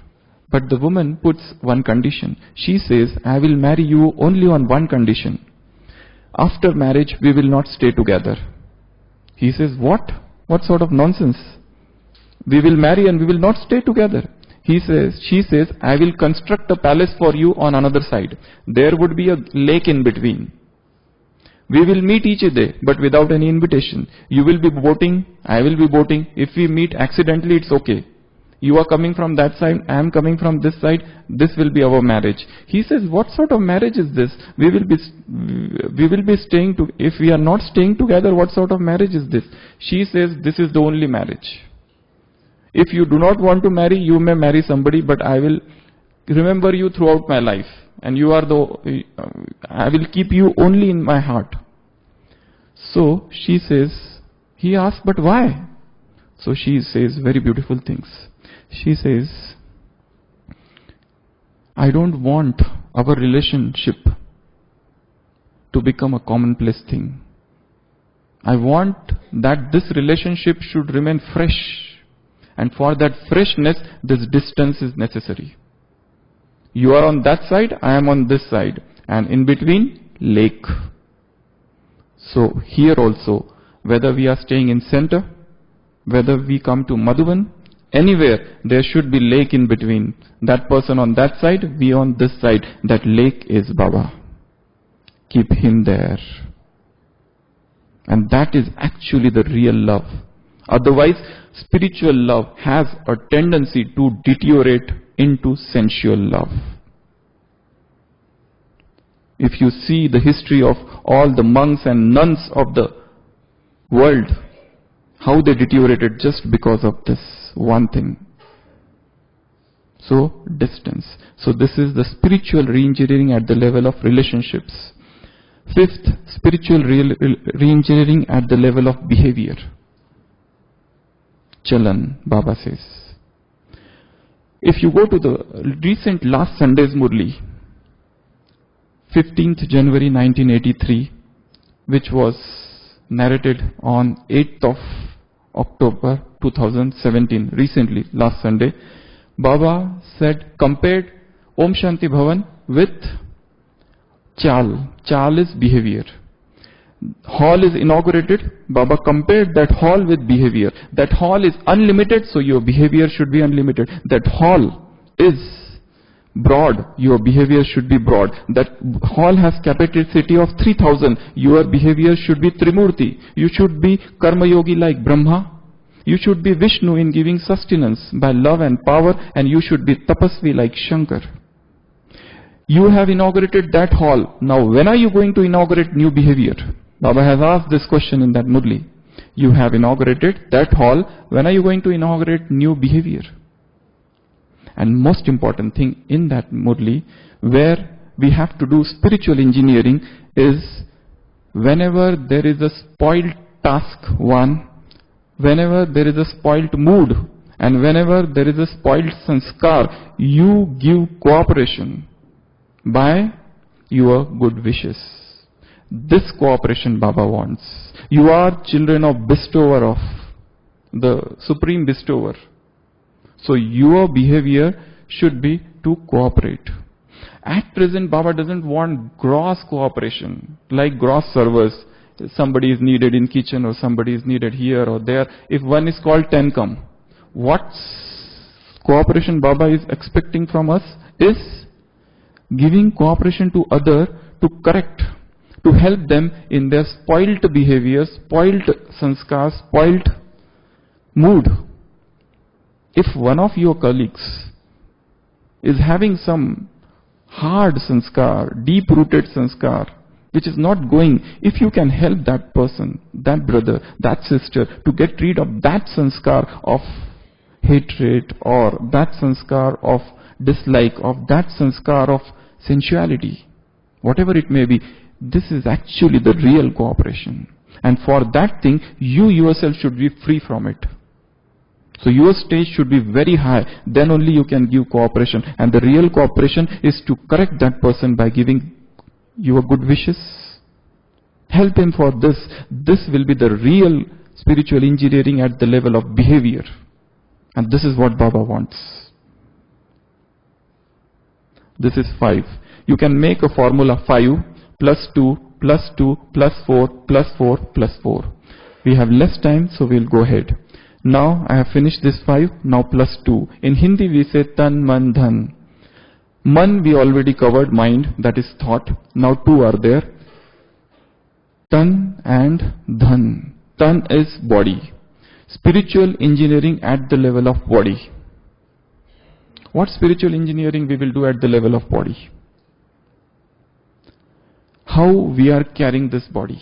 But the woman puts one condition. She says, I will marry you only on one condition. After marriage, we will not stay together. He says, what? What sort of nonsense? We will marry and we will not stay together. She says, I will construct a palace for you on another side. There would be a lake in between. We will meet each day, but without any invitation. You will be boating, I will be boating. If we meet accidentally, it's okay. You are coming from that side, I am coming from this side. This will be our marriage. He says, what sort of marriage is this? We will be staying to. If we are not staying together, what sort of marriage is this? She says, this is the only marriage. If you do not want to marry, you may marry somebody, but I will remember you throughout my life. And you are I will keep you only in my heart. So she says, he asks, but why? So she says very beautiful things. She says, I don't want our relationship to become a commonplace thing. I want that this relationship should remain fresh. And for that freshness, this distance is necessary. You are on that side, I am on this side. And in between, lake. So here also, whether we are staying in center, whether we come to Madhuban, anywhere there should be lake in between. That person on that side, we on this side. That lake is Baba. Keep him there. And that is actually the real love. Otherwise, spiritual love has a tendency to deteriorate into sensual love. If you see the history of all the monks and nuns of the world, how they deteriorated just because of this one thing. So, distance. So this is the spiritual reengineering at the level of relationships. Fifth, spiritual reengineering at the level of behavior. Chalan, Baba says. If you go to the recent last Sunday's Murli, 15th January 1983, which was narrated on 8th of October 2017, recently, last Sunday, Baba said, compared Om Shanti Bhavan with Chal. Chal is behavior. Hall is inaugurated. Baba compared that hall with behavior. That hall is unlimited, so your behavior should be unlimited. That hall is broad, your behavior should be broad. That hall has capacity of 3,000, your behavior should be Trimurti. You should be Karma Yogi like Brahma. You should be Vishnu in giving sustenance by love and power, and you should be Tapasvi like Shankar. You have inaugurated that hall. Now when are you going to inaugurate new behavior? Baba has asked this question in that Murli. You have inaugurated that hall. When are you going to inaugurate new behavior? And most important thing in that Murli, where we have to do spiritual engineering, is whenever there is a spoiled task one, whenever there is a spoiled mood, and whenever there is a spoiled sanskar, you give cooperation by your good wishes. This cooperation Baba wants. You are children of bestower of the supreme bestower. So your behavior should be to cooperate. At present, Baba doesn't want gross cooperation, like gross service. Somebody is needed in kitchen or somebody is needed here or there. If one is called 10 come, what cooperation Baba is expecting from us is giving cooperation to other to correct, to help them in their spoilt behavior, spoilt sanskar, spoilt mood. If one of your colleagues is having some hard sanskar, deep-rooted sanskar, which is not going, if you can help that person, that brother, that sister to get rid of that sanskar of hatred or that sanskar of dislike, of that sanskar of sensuality, whatever it may be, this is actually the real cooperation. And for that thing, you yourself should be free from it. So your stage should be very high, then only you can give cooperation. And the real cooperation is to correct that person by giving your good wishes. Help him for this. This will be the real spiritual engineering at the level of behavior. And this is what Baba wants. This is 5. You can make a formula 5 plus 2 plus 2 plus 4 plus 4 plus 4. We have less time, so we'll go ahead. Now I have finished this 5, now plus 2. In Hindi we say tan, man, dhan. Man we already covered, mind, that is thought. Now 2 are there. Tan and dhan. Tan is body. Spiritual engineering at the level of body. What spiritual engineering we will do at the level of body? How we are carrying this body.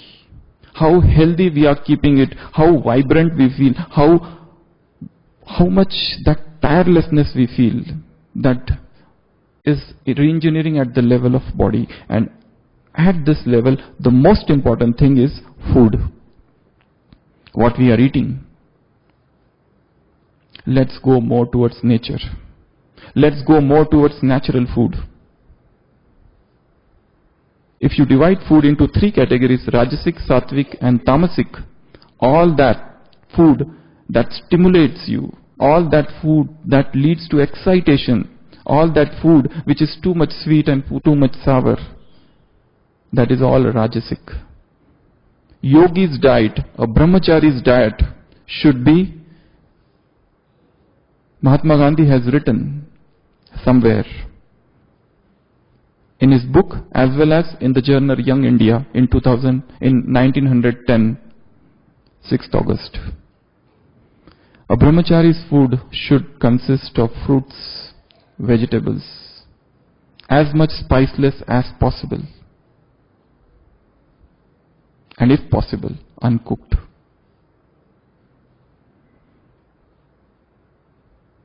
How healthy we are keeping it, how vibrant we feel, how much that tirelessness we feel, that is reengineering at the level of body. And at this level, the most important thing is food. What we are eating. let's go more towards nature. Let's go more towards natural food. If you divide food into 3 categories, Rajasic, Sattvic and Tamasic, all that food that stimulates you, all that food that leads to excitation, all that food which is too much sweet and too much sour, that is all Rajasic. Yogi's diet, a brahmachari's diet should be, Mahatma Gandhi has written somewhere in his book as well as in the journal Young India in 1910, 6th August. A brahmachari's food should consist of fruits, vegetables, as much spiceless as possible, and if possible, uncooked.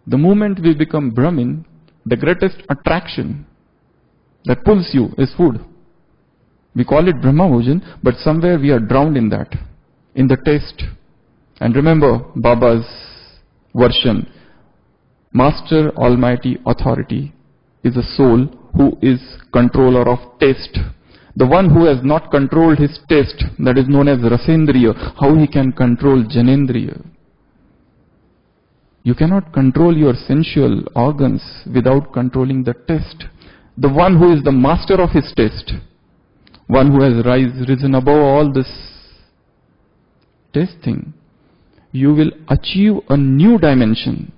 The moment we become Brahmin, the greatest attraction that pulls you is food. We call it Brahma Bhojan, but somewhere we are drowned in that, in the taste. And remember Baba's version, Master Almighty Authority is a soul who is controller of taste. The one who has not controlled his taste, that is known as Rasendriya, how he can control Janendriya? You cannot control your sensual organs without controlling the taste. The one who is the master of his taste, one who has risen above all this taste thing, you will achieve a new dimension.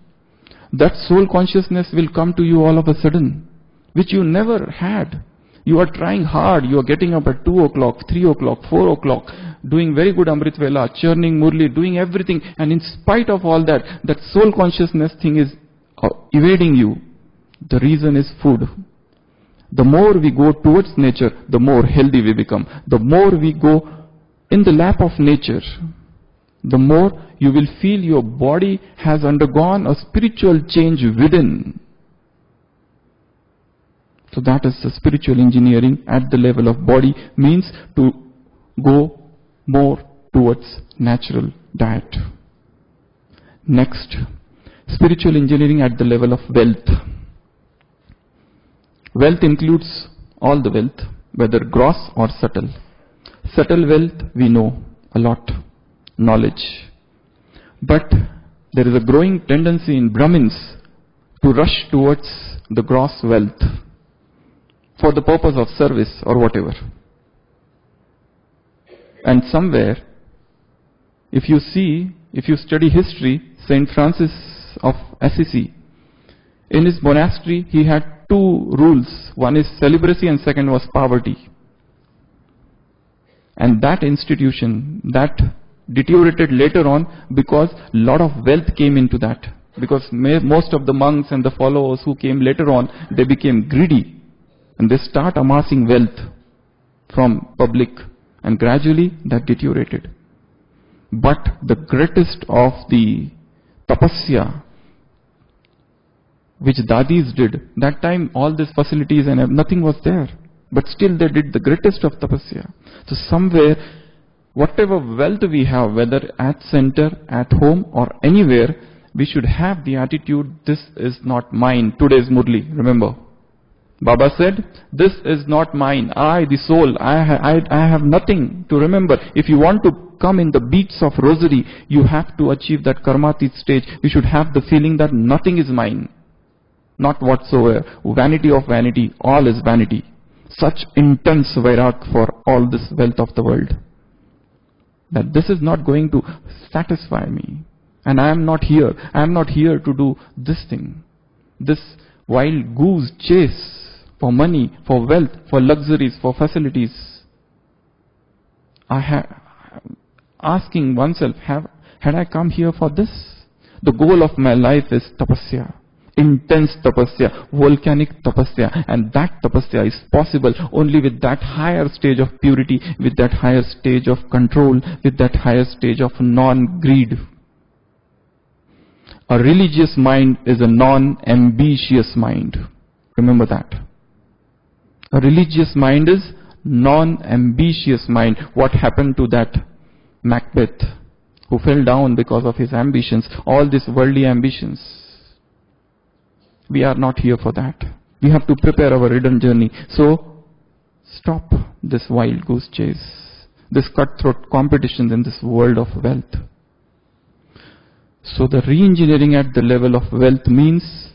That soul consciousness will come to you all of a sudden, which you never had. You are trying hard, you are getting up at 2 o'clock, 3 o'clock, 4 o'clock, doing very good Amrit Vela, churning Murli, doing everything, and in spite of all that, that soul consciousness thing is evading you. The reason is food. The more we go towards nature, the more healthy we become. The more we go in the lap of nature, the more you will feel your body has undergone a spiritual change within. So that is the spiritual engineering at the level of body, means to go more towards natural diet. Next, spiritual engineering at the level of wealth. Wealth includes all the wealth, whether gross or subtle. Subtle wealth we know a lot, knowledge. But there is a growing tendency in Brahmins to rush towards the gross wealth for the purpose of service or whatever. And somewhere, if you study history, Saint Francis of Assisi, in his monastery he had 2 rules. One is celibacy and second was poverty. And that institution, that deteriorated later on because a lot of wealth came into that. Because most of the monks and the followers who came later on, they became greedy. And they start amassing wealth from public. And gradually that deteriorated. But the greatest of the tapasya, which Dadis did, that time all these facilities and nothing was there. But still they did the greatest of tapasya. So somewhere, whatever wealth we have, whether at center, at home or anywhere, we should have the attitude, this is not mine. Today's Murli, remember. Baba said, this is not mine. I, the soul, I have nothing to remember. If you want to come in the beats of rosary, you have to achieve that karmatit stage. You should have the feeling that nothing is mine. Not whatsoever. Vanity of vanity, all is vanity. Such intense vairag for all this wealth of the world. That this is not going to satisfy me. And I am not here. I am not here to do this thing. This wild goose chase for money, for wealth, for luxuries, for facilities. Asking oneself, had I come here for this? The goal of my life is tapasya. Intense tapasya, volcanic tapasya, and that tapasya is possible only with that higher stage of purity, with that higher stage of control, with that higher stage of non-greed. A religious mind is a non-ambitious mind. Remember that. A religious mind is non-ambitious mind. What happened to that Macbeth who fell down because of his ambitions, all these worldly ambitions. We are not here for that. We have to prepare our return journey. So, stop this wild goose chase, this cutthroat competition in this world of wealth. So the re-engineering at the level of wealth means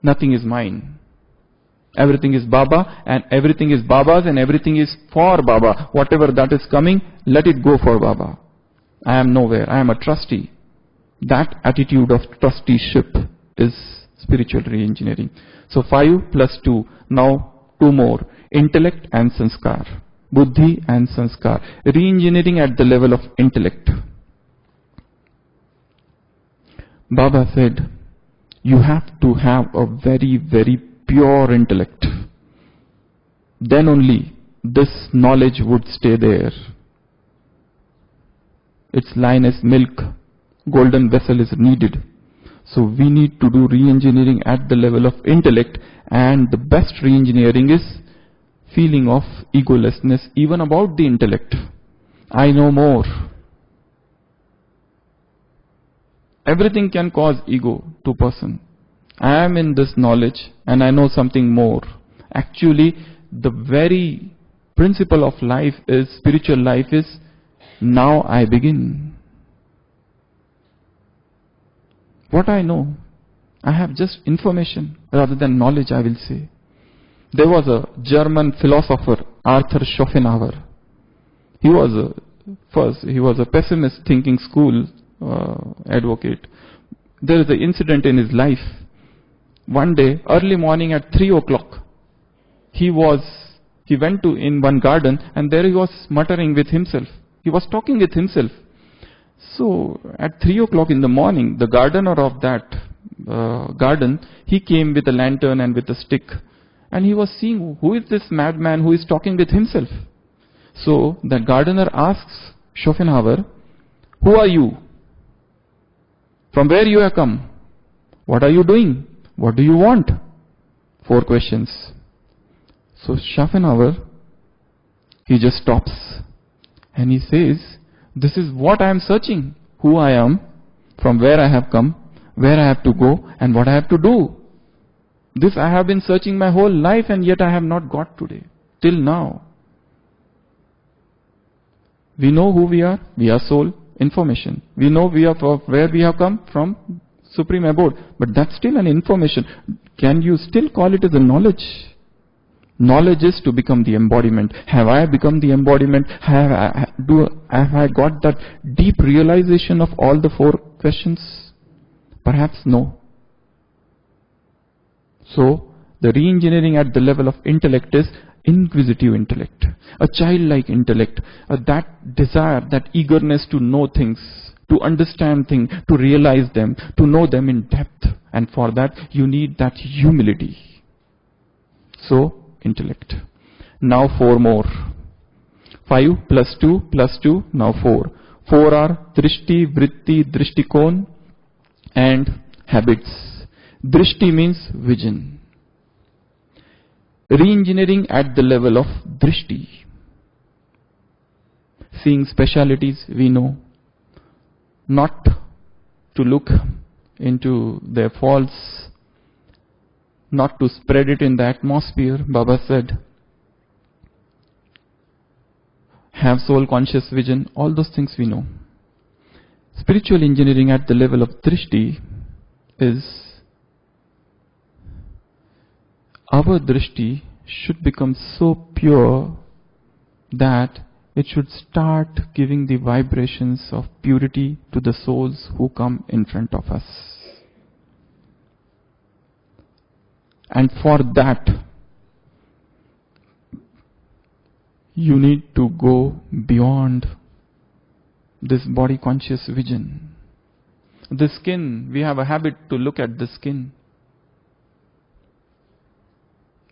nothing is mine. Everything is Baba, and everything is Baba's, and everything is for Baba. Whatever that is coming, let it go for Baba. I am nowhere. I am a trustee. That attitude of trusteeship is spiritual re-engineering. So 5 plus 2. Now 2 more. Intellect and sanskar. Buddhi and sanskar. Re-engineering at the level of intellect. Baba said, you have to have a very, very pure intellect. Then only this knowledge would stay there. Its line as milk, golden vessel is needed. So we need to do re-engineering at the level of intellect, and the best re-engineering is feeling of egolessness even about the intellect. I know more. Everything can cause ego to person. I am in this knowledge and I know something more. Actually, the very principle of life is, spiritual life is, now I begin. What I know, I have just information rather than knowledge, I will say. There was a German philosopher, Arthur Schopenhauer. He was a pessimist thinking school advocate. There is an incident in his life. One day, early morning at 3 o'clock, he went to in one garden, and there he was muttering with himself. He was talking with himself. So at 3 o'clock in the morning, the gardener of that garden, he came with a lantern and with a stick, and he was seeing, who is this madman who is talking with himself? So the gardener asks Schopenhauer, who are you? From where you have come? What are you doing? What do you want? 4 questions. So Schopenhauer, he just stops and he says, this is what I am searching. Who I am, from where I have come, where I have to go, and what I have to do. This I have been searching my whole life, and yet I have not got today, till now. We know who we are. We are soul, information. We know we are where we have come from, supreme abode. But that's still an information. Can you still call it as a knowledge? Knowledge is to become the embodiment. Have I become the embodiment? Have I got that deep realization of all the 4 questions? Perhaps no. So, the re-engineering at the level of intellect is inquisitive intellect, a childlike intellect, that desire, that eagerness to know things, to understand things, to realize them, to know them in depth. And for that, you need that humility. So, intellect. Now 4 more. 5 plus 2 plus 2, now 4. 4 are drishti, vritti, drishtikon and habits. Drishti means vision. Re-engineering at the level of drishti. Seeing specialities we know. Not to look into their faults, not to spread it in the atmosphere. Baba said, have soul conscious vision, all those things we know. Spiritual engineering at the level of drishti is, our drishti should become so pure that it should start giving the vibrations of purity to the souls who come in front of us. And for that, you need to go beyond this body conscious vision. The skin, we have a habit to look at the skin.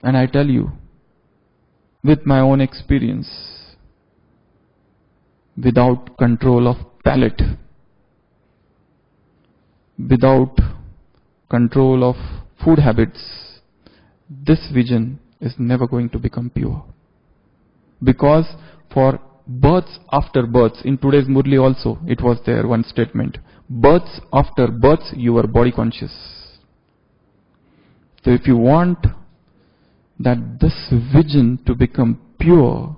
And I tell you, with my own experience, without control of palate, without control of food habits, this vision is never going to become pure. Because for births after births. In today's Murli also, it was there, one statement. Births after births, you are body conscious. So if you want that this vision to become pure,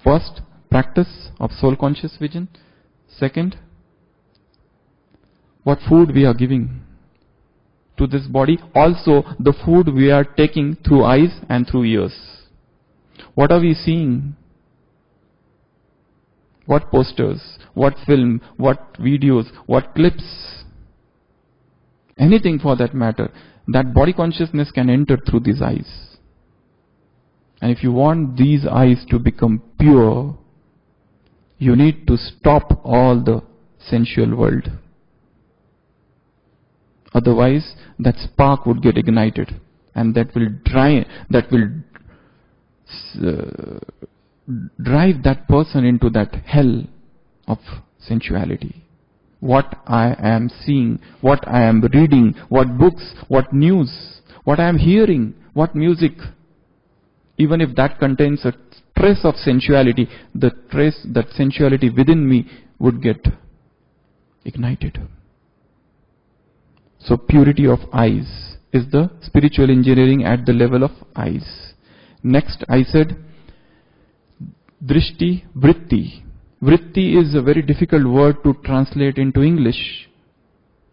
first, practice of soul conscious vision. Second, what food we are giving to this body. Also, the food we are taking through eyes and through ears. What are we seeing? What posters, what film, what videos, what clips, anything for that matter. That body consciousness can enter through these eyes. And if you want these eyes to become pure, you need to stop all the sensual world. Otherwise, that spark would get ignited, and that will drive that person into that hell of sensuality. What I am seeing, what I am reading, what books, what news, what I am hearing, what music, even if that contains a trace of sensuality, that sensuality within me would get ignited. So purity of eyes is the spiritual engineering at the level of eyes. Next, I said drishti, vritti. Vritti is a very difficult word to translate into English,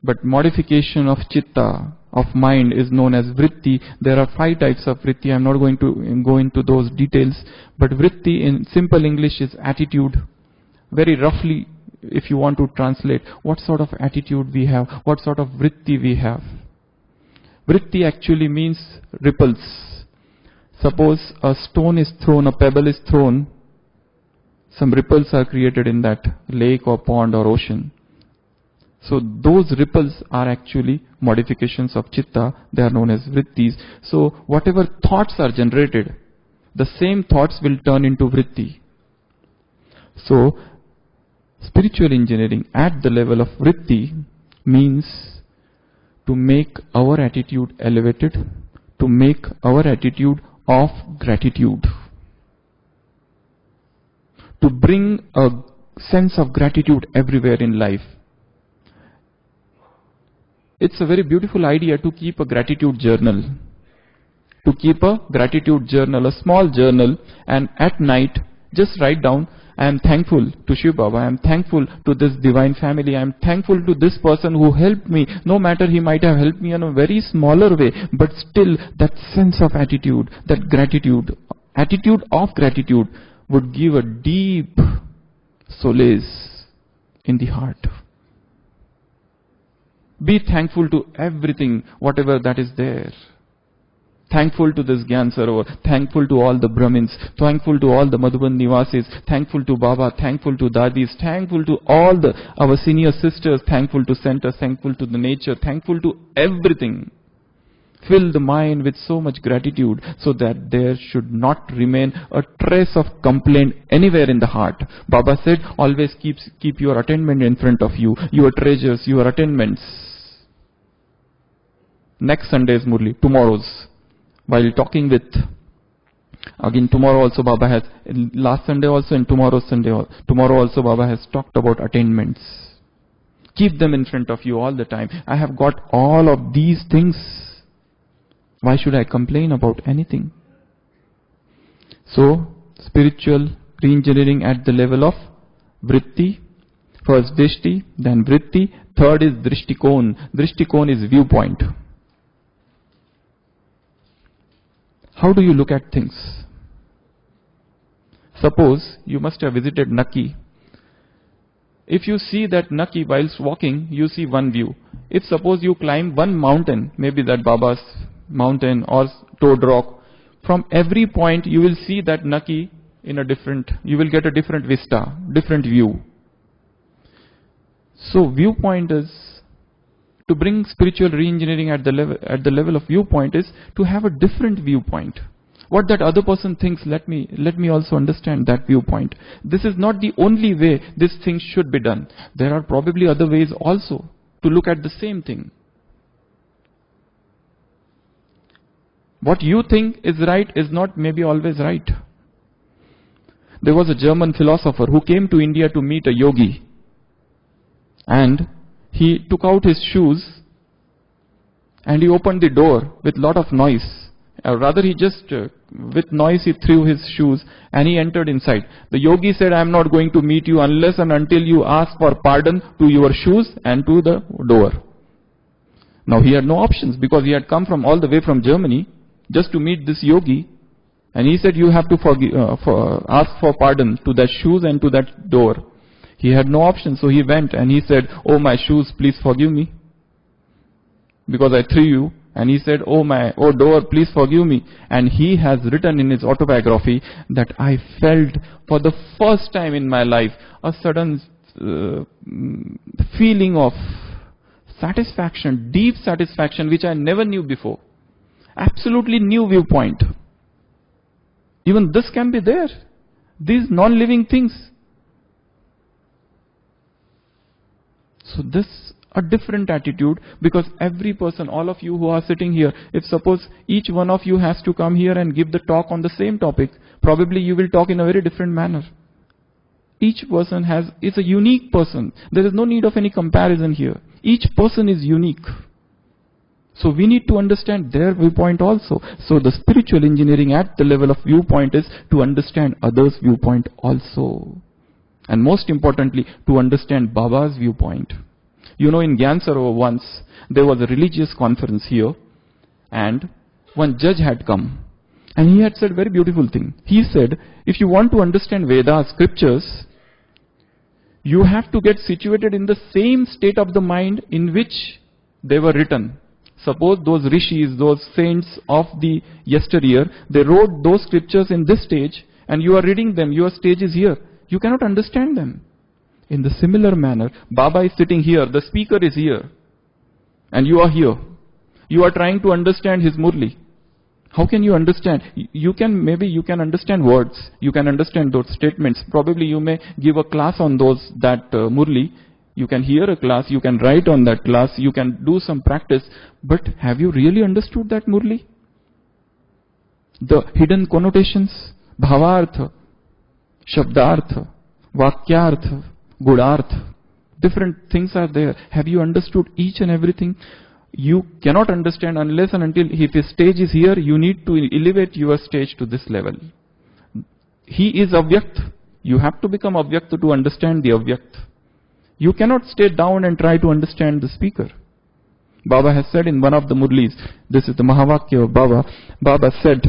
but modification of chitta, of mind, is known as vritti. There are 5 types of vritti. I am not going to go into those details, but vritti in simple English is attitude. Very roughly, if you want to translate, what sort of attitude we have, what sort of vritti we have. Vritti actually means ripples. Suppose a stone is thrown, a pebble is thrown, some ripples are created in that lake or pond or ocean. So those ripples are actually modifications of chitta. They are known as vrittis. So whatever thoughts are generated, the same thoughts will turn into vritti. So spiritual engineering at the level of vritti means to make our attitude elevated, to make our attitude of gratitude, to bring a sense of gratitude everywhere in life. It's a very beautiful idea to keep a gratitude journal. To keep a gratitude journal, a small journal, and at night just write down, I am thankful to Shiva Baba, I am thankful to this divine family, I am thankful to this person who helped me. No matter he might have helped me in a very smaller way, but still that sense of attitude, that gratitude, attitude of gratitude would give a deep solace in the heart. Be thankful to everything, whatever that is there. Thankful to this Gyan Sarovar, thankful to all the Brahmins, thankful to all the Madhuban Nivasis, thankful to Baba, thankful to Dadis, thankful to all our senior sisters, thankful to centers, thankful to the nature, thankful to everything. Fill the mind with so much gratitude so that there should not remain a trace of complaint anywhere in the heart. Baba said, always keep your attainment in front of you, your treasures, your attainments. Next Sunday's Murli, tomorrow's. While talking with, again tomorrow also Baba has, last Sunday also and tomorrow's Sunday, tomorrow also Baba has talked about attainments. Keep them in front of you all the time. I have got all of these things. Why should I complain about anything? So, spiritual reengineering at the level of vritti. First drishti, then vritti. Third is drishtikon. Drishtikon is viewpoint. How do you look at things? Suppose you must have visited Naki. If you see that Naki whilst walking, you see one view. If suppose you climb one mountain, maybe that Baba's mountain or Toad Rock, from every point you will see that Naki in a different, you will get a different vista, different view. So viewpoint is, to bring spiritual reengineering at the level of viewpoint is to have a different viewpoint. What that other person thinks, let me also understand that viewpoint. This is not the only way this thing should be done. There are probably other ways also to look at the same thing. What you think is right is not maybe always right. There was a German philosopher who came to India to meet a yogi. And he took out his shoes and he opened the door with lot of noise. Or rather, he just, with noise, he threw his shoes and he entered inside. The yogi said, I am not going to meet you unless and until you ask for pardon to your shoes and to the door. Now, he had no options because he had come from all the way from Germany just to meet this yogi. And he said, you have to ask for pardon to that shoes and to that door. He had no option, so he went and he said, oh, my shoes, please forgive me, because I threw you. And he said, oh door, please forgive me. And he has written in his autobiography that I felt for the first time in my life a sudden feeling of satisfaction, deep satisfaction, which I never knew before. Absolutely new viewpoint. Even this can be there. These non-living things. So this a different attitude, because every person, all of you who are sitting here, if suppose each one of you has to come here and give the talk on the same topic, probably you will talk in a very different manner. Each person is a unique person. There is no need of any comparison here. Each person is unique. So we need to understand their viewpoint also. So the spiritual engineering at the level of viewpoint is to understand others' viewpoint also. And most importantly, to understand Baba's viewpoint. You know, in Gyan Sarovar once, there was a religious conference here, and one judge had come, and he had said a very beautiful thing. He said, if you want to understand Vedas, scriptures, you have to get situated in the same state of the mind in which they were written. Suppose those rishis, those saints of the yesteryear, they wrote those scriptures in this stage, and you are reading them, your stage is here. You cannot understand them. In the similar manner, Baba is sitting here, the speaker is here, and you are here. You are trying to understand his Murli. How can you understand? Maybe you can understand words, you can understand those statements. Probably you may give a class on that Murli. You can hear a class, you can write on that class, you can do some practice. But have you really understood that Murli? The hidden connotations, bhavartha, shabdartha, vakyartha, Gudarth, different things are there. Have you understood each and everything? You cannot understand unless and until, if his stage is here, you need to elevate your stage to this level. He is Avyakt. You have to become Avyakt to understand the Avyakt. You cannot stay down and try to understand the speaker. Baba has said in one of the Murlis, this is the Mahavakya of Baba, Baba said,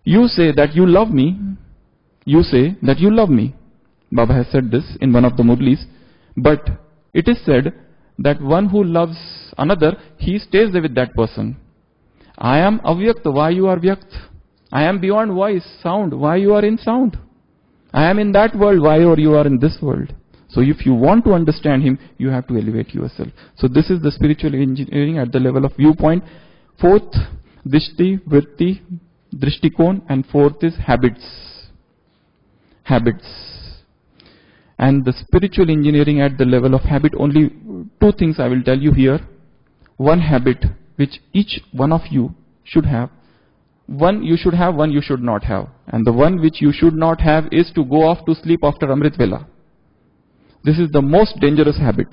you say that you love me. You say that you love me. Baba has said this in one of the Murlis, but it is said that one who loves another, he stays there with that person. I am Avyakt, why you are Vyakt? I am beyond voice, sound, why you are in sound? I am in that world, why you are in this world? So if you want to understand him, you have to elevate yourself. So this is the spiritual engineering at the level of viewpoint. Fourth, Dishti, Vritti, Drishtikon, and fourth is habits. Habits. And the spiritual engineering at the level of habit, only two things I will tell you here. One habit which each one of you should have. One you should have, one you should not have. And the one which you should not have is to go off to sleep after Amrit Vela. This is the most dangerous habit.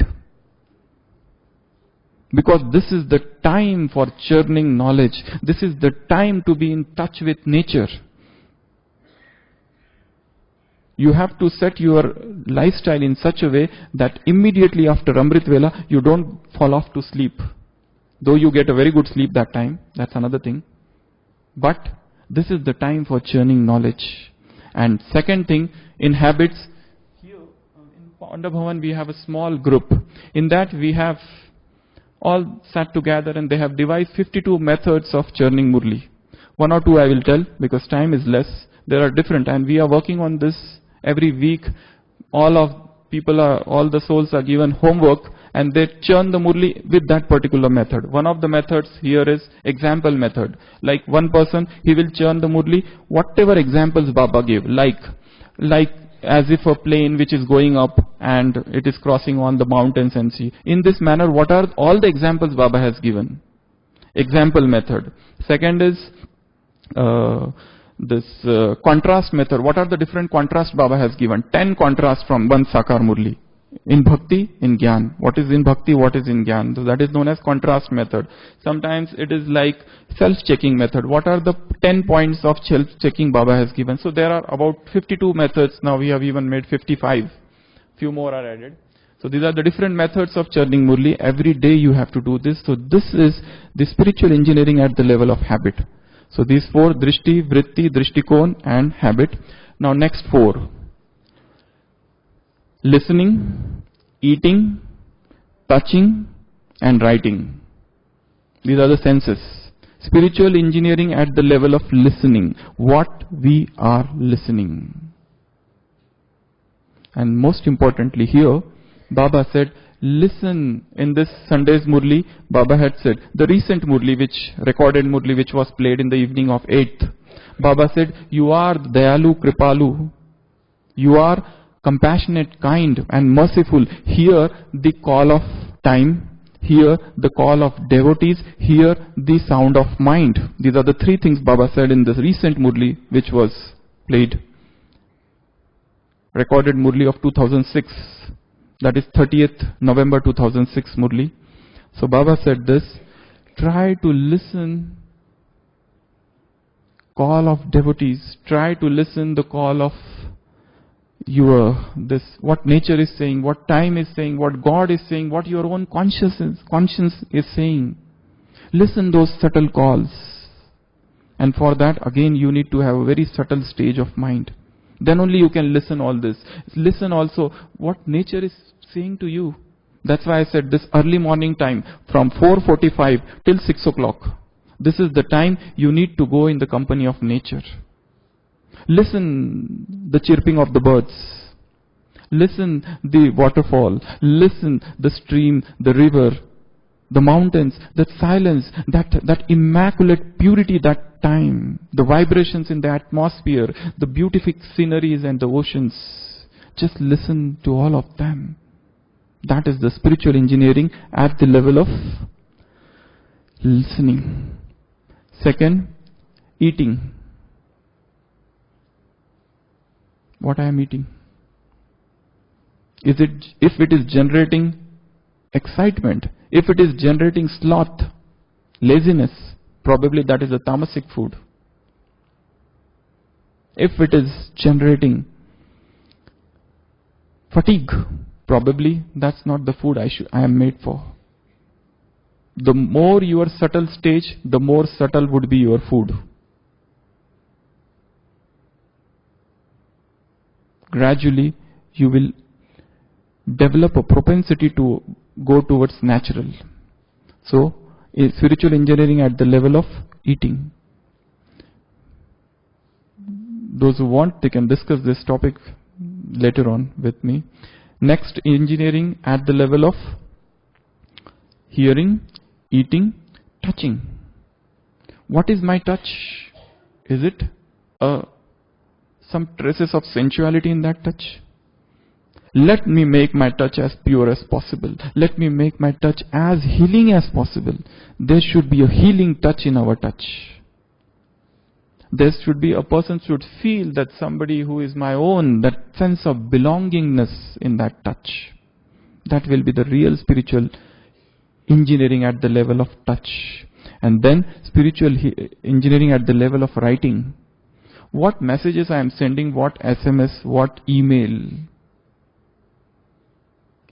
Because this is the time for churning knowledge. This is the time to be in touch with nature. You have to set your lifestyle in such a way that immediately after Amrit Vela, you don't fall off to sleep. Though you get a very good sleep that time, that's another thing. But this is the time for churning knowledge. And second thing, in habits, here in Panda Bhavan we have a small group. In that we have all sat together and they have devised 52 methods of churning Murli. One or two I will tell because time is less. There are different, and we are working on this every week. All the souls are given homework and they churn the Murli with that particular method. One of the methods here is example method. Like one person, he will churn the Murli, whatever examples Baba gave, like as if a plane which is going up and it is crossing on the mountains and sea. In this manner, what are all the examples Baba has given? Example method. Second is this contrast method. What are the different contrasts Baba has given? 10 contrasts from one Sakar Murli. In Bhakti, in Gyan. What is in Bhakti, what is in Gyan? So that is known as contrast method. Sometimes it is like self-checking method. What are the 10 points of self-checking Baba has given? So there are about 52 methods. Now we have even made 55. Few more are added. So these are the different methods of churning Murli. Every day you have to do this. So this is the spiritual engineering at the level of habit. So these 4, Drishti, Vritti, Drishtikon and habit. Now next 4. Listening, eating, touching and writing. These are the senses. Spiritual engineering at the level of listening. What we are listening. And most importantly here, Baba said, listen. In this Sunday's Murli, Baba had said, the recent Murli, recorded Murli which was played in the evening of 8th. Baba said, you are Dayalu Kripalu. You are compassionate, kind and merciful. Here the call of time. Here the call of devotees. Here the sound of mind. These are the 3 things Baba said in this recent Murli which was played. Recorded Murli of 2006. That is 30th November 2006 Murli. So Baba said this, try to listen call of devotees. Try to listen the call of what nature is saying, what time is saying, what God is saying, what your own conscience is saying. Listen those subtle calls. And for that again you need to have a very subtle stage of mind. Then only you can listen all this. Listen also what nature is saying to you. That's why I said this early morning time from 4:45 till 6 o'clock. This is the time you need to go in the company of nature. Listen the chirping of the birds. Listen the waterfall. Listen the stream, the river, the mountains, that silence, that immaculate purity, that time, the vibrations in the atmosphere, the beautiful sceneries and the oceans. Just listen to all of them. That is the spiritual engineering at the level of listening. Second, eating. What I am eating? If it is generating excitement, if it is generating sloth, laziness, probably that is a tamasic food. If it is generating fatigue, probably that's not the food I am made for. The more your subtle stage, the more subtle would be your food. Gradually, you will develop a propensity to go towards natural. So, spiritual engineering at the level of eating. Those who want, they can discuss this topic later on with me. Next, engineering at the level of hearing, eating, touching. What is my touch? Is it some traces of sensuality in that touch? Let me make my touch as pure as possible. Let me make my touch as healing as possible. There should be a healing touch in our touch. There should be a person should feel that somebody who is my own, that sense of belongingness in that touch. That will be the real spiritual engineering at the level of touch. And then spiritual engineering at the level of writing. What messages I am sending, what SMS, what email.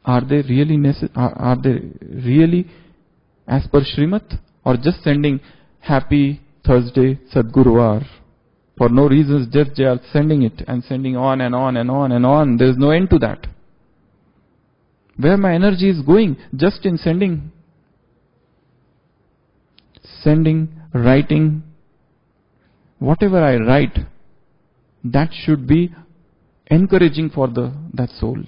Are they really as per Srimat, or just sending happy Thursday Sadguruvar for no reasons, just they are sending it and sending on and on and on and on. There is no end to that. Where my energy is going, just in sending, writing, whatever I write, that should be encouraging for that soul.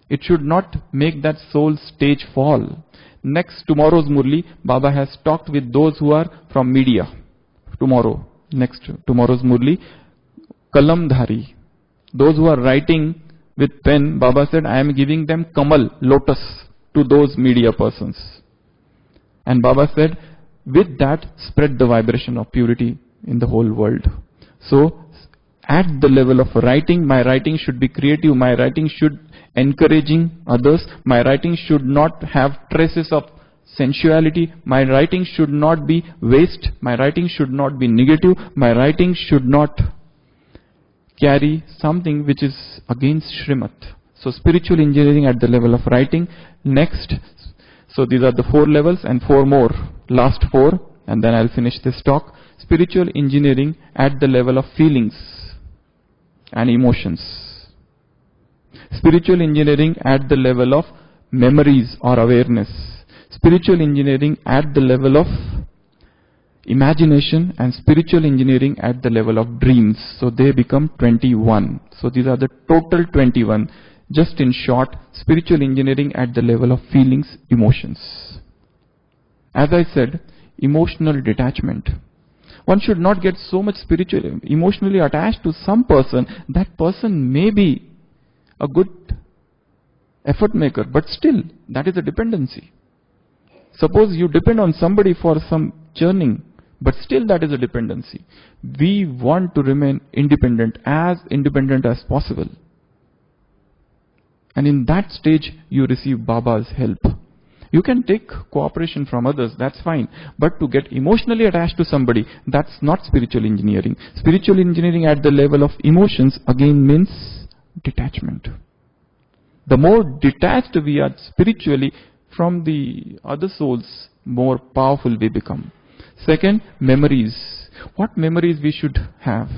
It should not make that soul stage fall. Next, tomorrow's Murli, Baba has talked with those who are from media. Tomorrow's Murli, Kalamdhari. Those who are writing with pen, Baba said, I am giving them Kamal, lotus, to those media persons. And Baba said, with that, spread the vibration of purity in the whole world. So, at the level of writing, my writing should be creative, my writing should encouraging others, my writing should not have traces of sensuality, my writing should not be waste, my writing should not be negative, my writing should not carry something which is against Srimad. So spiritual engineering at the level of writing. Next, so these are the 4 levels and 4 more, last 4, and then I'll finish this talk. Spiritual engineering at the level of feelings and emotions. Spiritual engineering at the level of memories or awareness. Spiritual engineering at the level of imagination, and spiritual engineering at the level of dreams. So they become 21. So these are the total 21. Just in short, spiritual engineering at the level of feelings, emotions. As I said, emotional detachment. One should not get so much emotionally attached to some person. That person may be a good effort maker, but still, that is a dependency. Suppose you depend on somebody for some churning, but still that is a dependency. We want to remain independent as possible. And in that stage, you receive Baba's help. You can take cooperation from others, that's fine. But to get emotionally attached to somebody, that's not spiritual engineering. Spiritual engineering at the level of emotions again means detachment. The more detached we are spiritually from the other souls, more powerful we become. Second, memories. What memories we should have?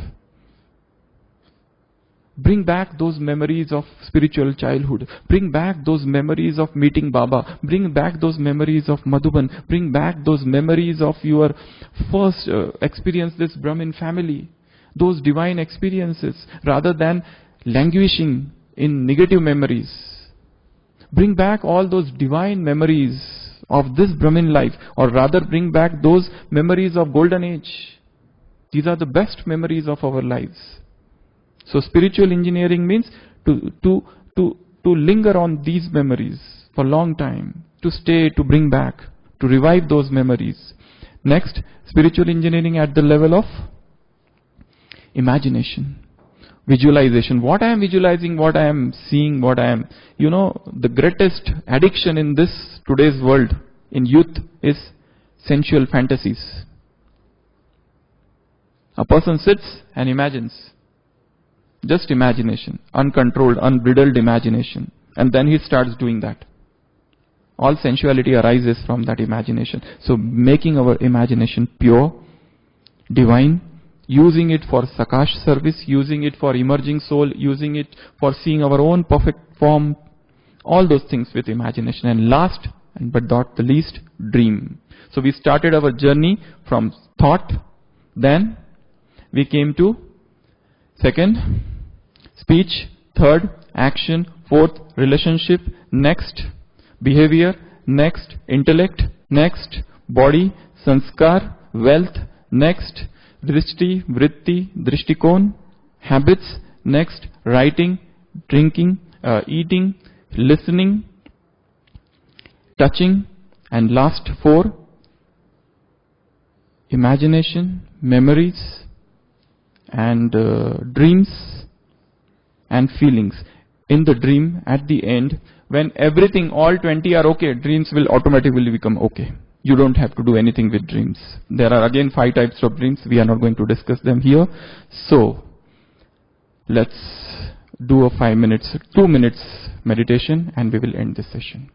Bring back those memories of spiritual childhood. Bring back those memories of meeting Baba. Bring back those memories of Madhuban. Bring back those memories of your first experience, this Brahmin family. Those divine experiences, rather than languishing in negative memories. Bring back all those divine memories of this Brahmin life, or rather bring back those memories of golden age. These are the best memories of our lives. So spiritual engineering means to linger on these memories for a long time, to stay, to bring back, to revive those memories. Next, spiritual engineering at the level of imagination, visualization. What I am visualizing, what I am seeing, what I am, the greatest addiction in this today's world, in youth, is sensual fantasies. A person sits and imagines. Just imagination, uncontrolled, unbridled imagination. And then he starts doing that. All sensuality arises from that imagination. So making our imagination pure, divine, using it for Sakash service, using it for emerging soul, using it for seeing our own perfect form, all those things with imagination. And last, but not the least, dream. So we started our journey from thought, then we came to second, speech, third, action, fourth, relationship, next, behavior, next, intellect, next, body, sanskar, wealth, next, drishti, vritti, drishtikon, habits, next, writing, drinking, eating, listening, touching, and last 4, imagination, memories, and dreams and feelings. In the dream, at the end, when everything, all 20 are okay, dreams will automatically become okay. You don't have to do anything with dreams. There are again 5 types of dreams. We are not going to discuss them here. So, let's do a 2 minutes meditation, and we will end this session.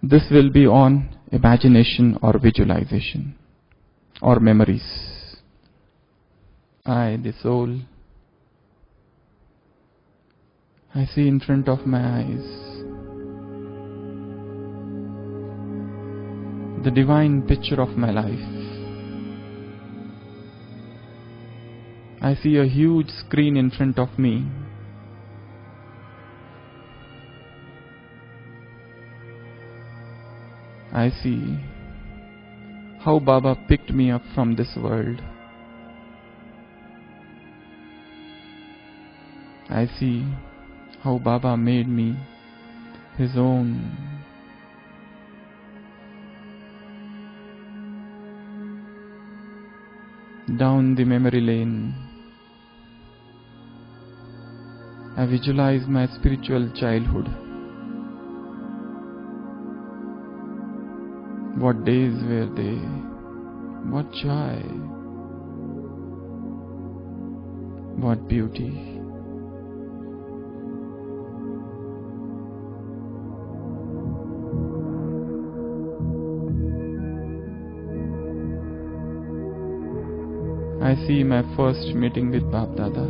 This will be on imagination or visualization or memories. I, the soul, I see in front of my eyes the divine picture of my life. I see a huge screen in front of me. I see how Baba picked me up from this world. I see how Baba made me his own. down the memory lane. I visualize my spiritual childhood. What days were they? What joy! What beauty! I see my first meeting with Bap Dada.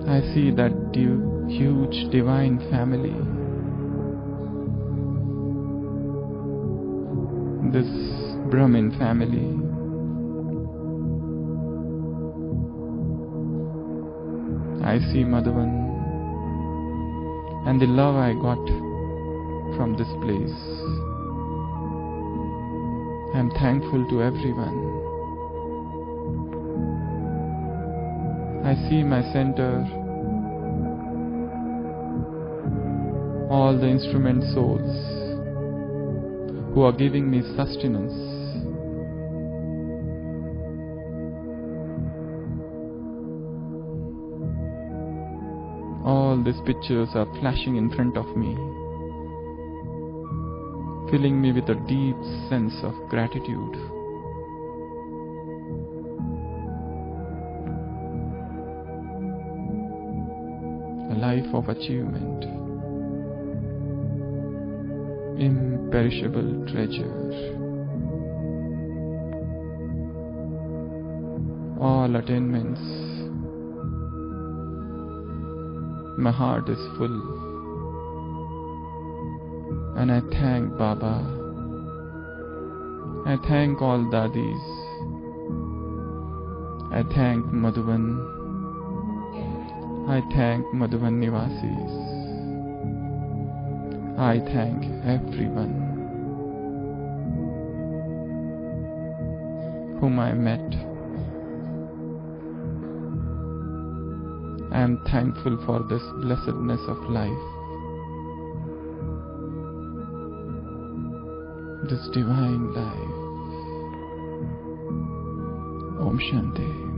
I see that huge divine family. This Brahmin family. I see Madhavan and the love I got from this place. I am thankful to everyone. I see my center, all the instrument souls who are giving me sustenance. All these pictures are flashing in front of me, filling me with a deep sense of gratitude. A life of achievement, imperishable treasure. All attainments. My heart is full, and I thank Baba. I thank all Dadis. I thank Madhavan. I thank Madhavan Nivasis. I thank everyone whom I met. I am thankful for this blessedness of life, this divine life. Om Shanti.